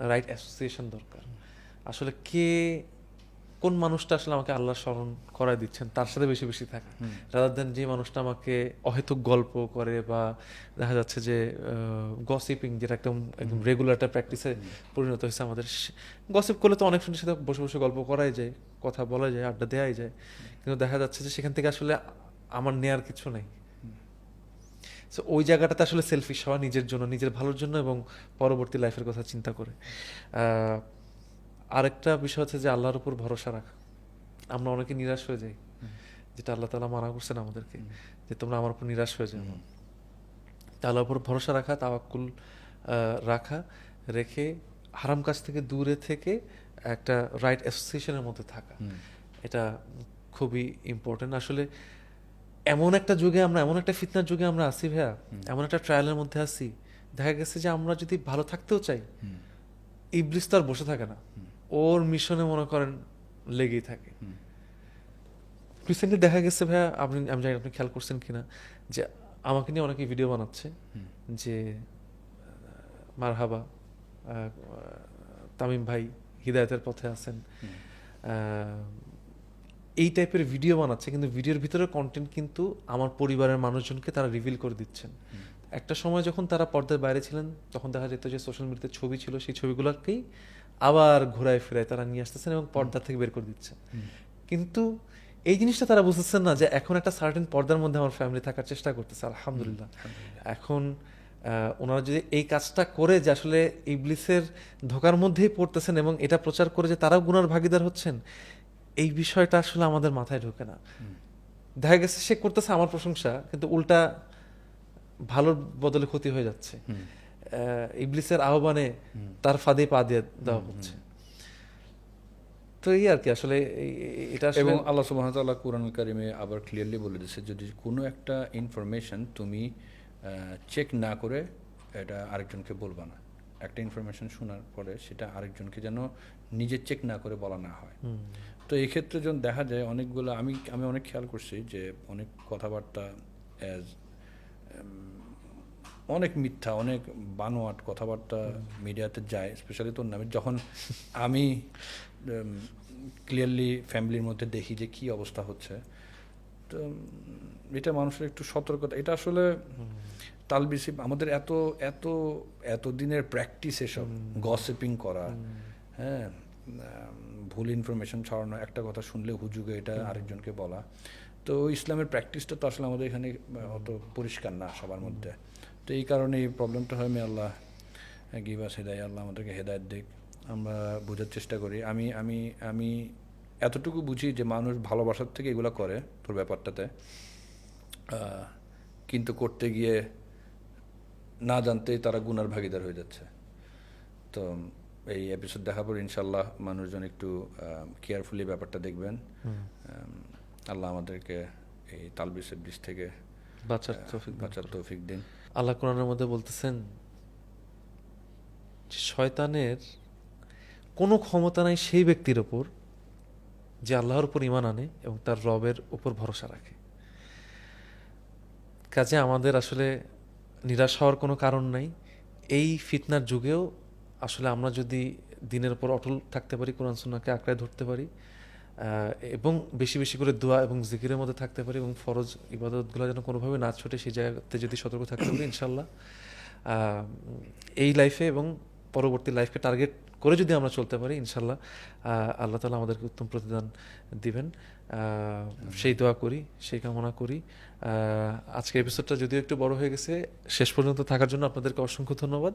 রাইট অ্যাসোসিয়েশন দরকার। আসলে কোন মানুষটা আসলে আমাকে আল্লাহ স্মরণ করায় দিচ্ছেন তার সাথে বেশি বেশি থাকে, রাদার দেন যে মানুষটা আমাকে অহেতুক গল্প করে, বা দেখা যাচ্ছে যে গসিপিং, যেটা একদম রেগুলার একটা প্র্যাকটিসে পরিণত হয়েছে আমাদের। গসিপ করলে তো অনেক সময় সাথে বসে বসে গল্প করাই যায়, কথা বলা যায়, আড্ডা দেওয়াই যায়, কিন্তু দেখা যাচ্ছে যে সেখান থেকে আসলে আমার নেয়ার কিছু নেই। সো ওই জায়গাটাতে আসলে সেলফিশ হওয়া, নিজের জন্য, নিজের ভালোর জন্য এবং পরবর্তী লাইফের কথা চিন্তা করে। আরেকটা বিষয় হচ্ছে যে আল্লাহর উপর ভরসা রাখা। আমরা অনেকে নিরাশ হয়ে যাই, যেটা আল্লাহ তাআলা মানা করছেন আমাদেরকে, যে তোমরা আমার উপর নিরাশ হয়ে যাও। আল্লাহর উপর ভরসা রাখা, তাওয়াক্কুল রাখা, রেখে হারাম কাজ থেকে দূরে থেকে একটা রাইট অ্যাসোসিয়েশনের মধ্যে থাকা, এটা খুবই ইম্পর্টেন্ট। আসলে এমন একটা যুগে আমরা, এমন একটা ফিতনার যুগে আমরা আছি ভাইয়া, এমন একটা ট্রায়ালের মধ্যে আছি, দেখা গেছে যে আমরা যদি ভালো থাকতেও চাই, ইবলিস তো আর বসে থাকে না, ওর মিশনে মনে করেন লেগেই থাকে। রিসেন্টলি দেখা গেছে ভাইয়া, আমি জানি আপনি খেয়াল করছেন কিনা, যে আমাকে নিয়ে অনেকে ভিডিও বানাচ্ছে যে মারহাবা তামিম ভাই হিদায়াতের পথে আছেন, এই টাইপের ভিডিও বানাচ্ছে, কিন্তু ভিডিওর ভিতরে কন্টেন্ট কিন্তু আমার পরিবারের মানুষজনকে তারা রিভিল করে দিচ্ছেন। একটা সময় যখন তারা পর্দার বাইরে ছিলেন তখন দেখা যেত যে সোশ্যাল মিডিয়াতে ছবি ছিল, সেই ছবিগুলোকেই আবার ঘোরায় ফেরায় তারা নিয়ে আসতেছেন এবং পর্দা থেকে বের করে দিচ্ছেন। কিন্তু এই জিনিসটা তারা বুঝতেছেন না যে এখন একটা সার্টেন পর্দার মধ্যে আমার ফ্যামিলি থাকার চেষ্টা করতেছে, আলহামদুলিল্লাহ। এখন ওনারা যদি এই কাজটা করে যে আসলে ইবলিসের ধোকার মধ্যেই পড়তেছেন এবং এটা প্রচার করে যে তারাও গুনার ভাগীদার হচ্ছেন, এই বিষয়টা আসলে আমাদের মাথায় ঢোকে না। দেখা গেছে সে করতেছে আমার প্রশংসা, কিন্তু উল্টা ভালোর বদলে ক্ষতি হয়ে যাচ্ছে। ইবলিসের আহ্বানে তার ফাঁদে পা দিয়ে দেওয়া হচ্ছে। তো এই আর কি আসলে এটা আসলে এবং আল্লাহ সুবহানাহু ওয়া তাআলা কুরআনুল কারীমে আবার ক্লিয়ারলি বলে দিয়েছে, যদি কোনো একটা ইনফরমেশন তুমি চেক না করে এটা আরেকজনকে বলবা না। একটা ইনফরমেশন শোনার পরে সেটা আরেকজনকে যেন নিজে চেক না করে বলা না হয়। তো এই ক্ষেত্রে যখন দেখা যায় অনেকগুলো, আমি অনেক খেয়াল করছি যে অনেক কথাবার্তা অনেক মিথ্যা, অনেক বানোয়াট কথাবার্তা মিডিয়াতে যায়, স্পেশালি তোর নামে। যখন আমি ক্লিয়ারলি ফ্যামিলির মধ্যে দেখি যে কি অবস্থা হচ্ছে, তো এটা মানুষের একটু সতর্কতা। এটা আসলে তালবিসি আমাদের এত এত এত দিনের প্র্যাকটিস, এসব গসিপিং করা, হ্যাঁ, ভুল ইনফরমেশন ছড়ানো, একটা কথা শুনলে হুজুগে এটা আরেকজনকে বলা। তো ইসলামের প্র্যাকটিসটা তো আসলে আমাদের এখানে অত পরিষ্কার না সবার মধ্যে। তো এই কারণে এই প্রবলেমটা হয়। আমি আল্লাহ গিভ আস হিদায়াত, আল্লাহ আমাদেরকে হেদায়েত দিক, আমরা বোঝার চেষ্টা করি। আমি আমি আমি এতটুকু বুঝি যে মানুষ ভালোবাসার থেকে এগুলো করে তোর ব্যাপারটাতে, কিন্তু করতে গিয়ে না জানতেই তারা গুনার ভাগীদার হয়ে যাচ্ছে। তো এই এপিসোড দেখার পর ইনশাল্লাহ মানুষজন একটু কেয়ারফুলি ব্যাপারটা দেখবেন। আল্লাহ আমাদেরকে এই তালবিসের বীজ থেকে বাঁচার তৌফিক দিন। আল্লাহ কোরআনের মধ্যে বলতেছেন যে শয়তানের কোনো ক্ষমতা নাই সেই ব্যক্তির ওপর যে আল্লাহর উপর ঈমান আনে এবং তার রবের উপর ভরসা রাখে। কাজে আমাদের আসলে নিরাশ হওয়ার কোনো কারণ নাই। এই ফিতনার যুগেও আসলে আমরা যদি দিনের উপর অটল থাকতে পারি, কোরআন সুন্নাহকে আঁকড়ায় ধরতে পারি, এবং বেশি বেশি করে দোয়া এবং জিকিরের মধ্যে থাকতে পারি, এবং ফরজ ইবাদতগুলো যেন কোনোভাবে না ছুটে, সেই জায়গাতে যদি সতর্ক থাকতে পারি, ইনশাল্লাহ এই লাইফে এবং পরবর্তী লাইফকে টার্গেট করে যদি আমরা চলতে পারি, ইনশাল্লাহ আল্লাহ তাআলা আমাদেরকে উত্তম প্রতিদান দিবেন। সেই দোয়া করি, সেই কামনা করি। আজকের এপিসোডটা যদিও একটু বড় হয়ে গেছে, শেষ পর্যন্ত থাকার জন্য আপনাদেরকে অসংখ্য ধন্যবাদ।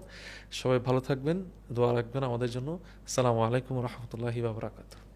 সবাই ভালো থাকবেন, দোয়া রাখবেন আমাদের জন্য। আসসালামু আলাইকুম ওয়া রাহমাতুল্লাহি ওয়া বারাকাতুহু।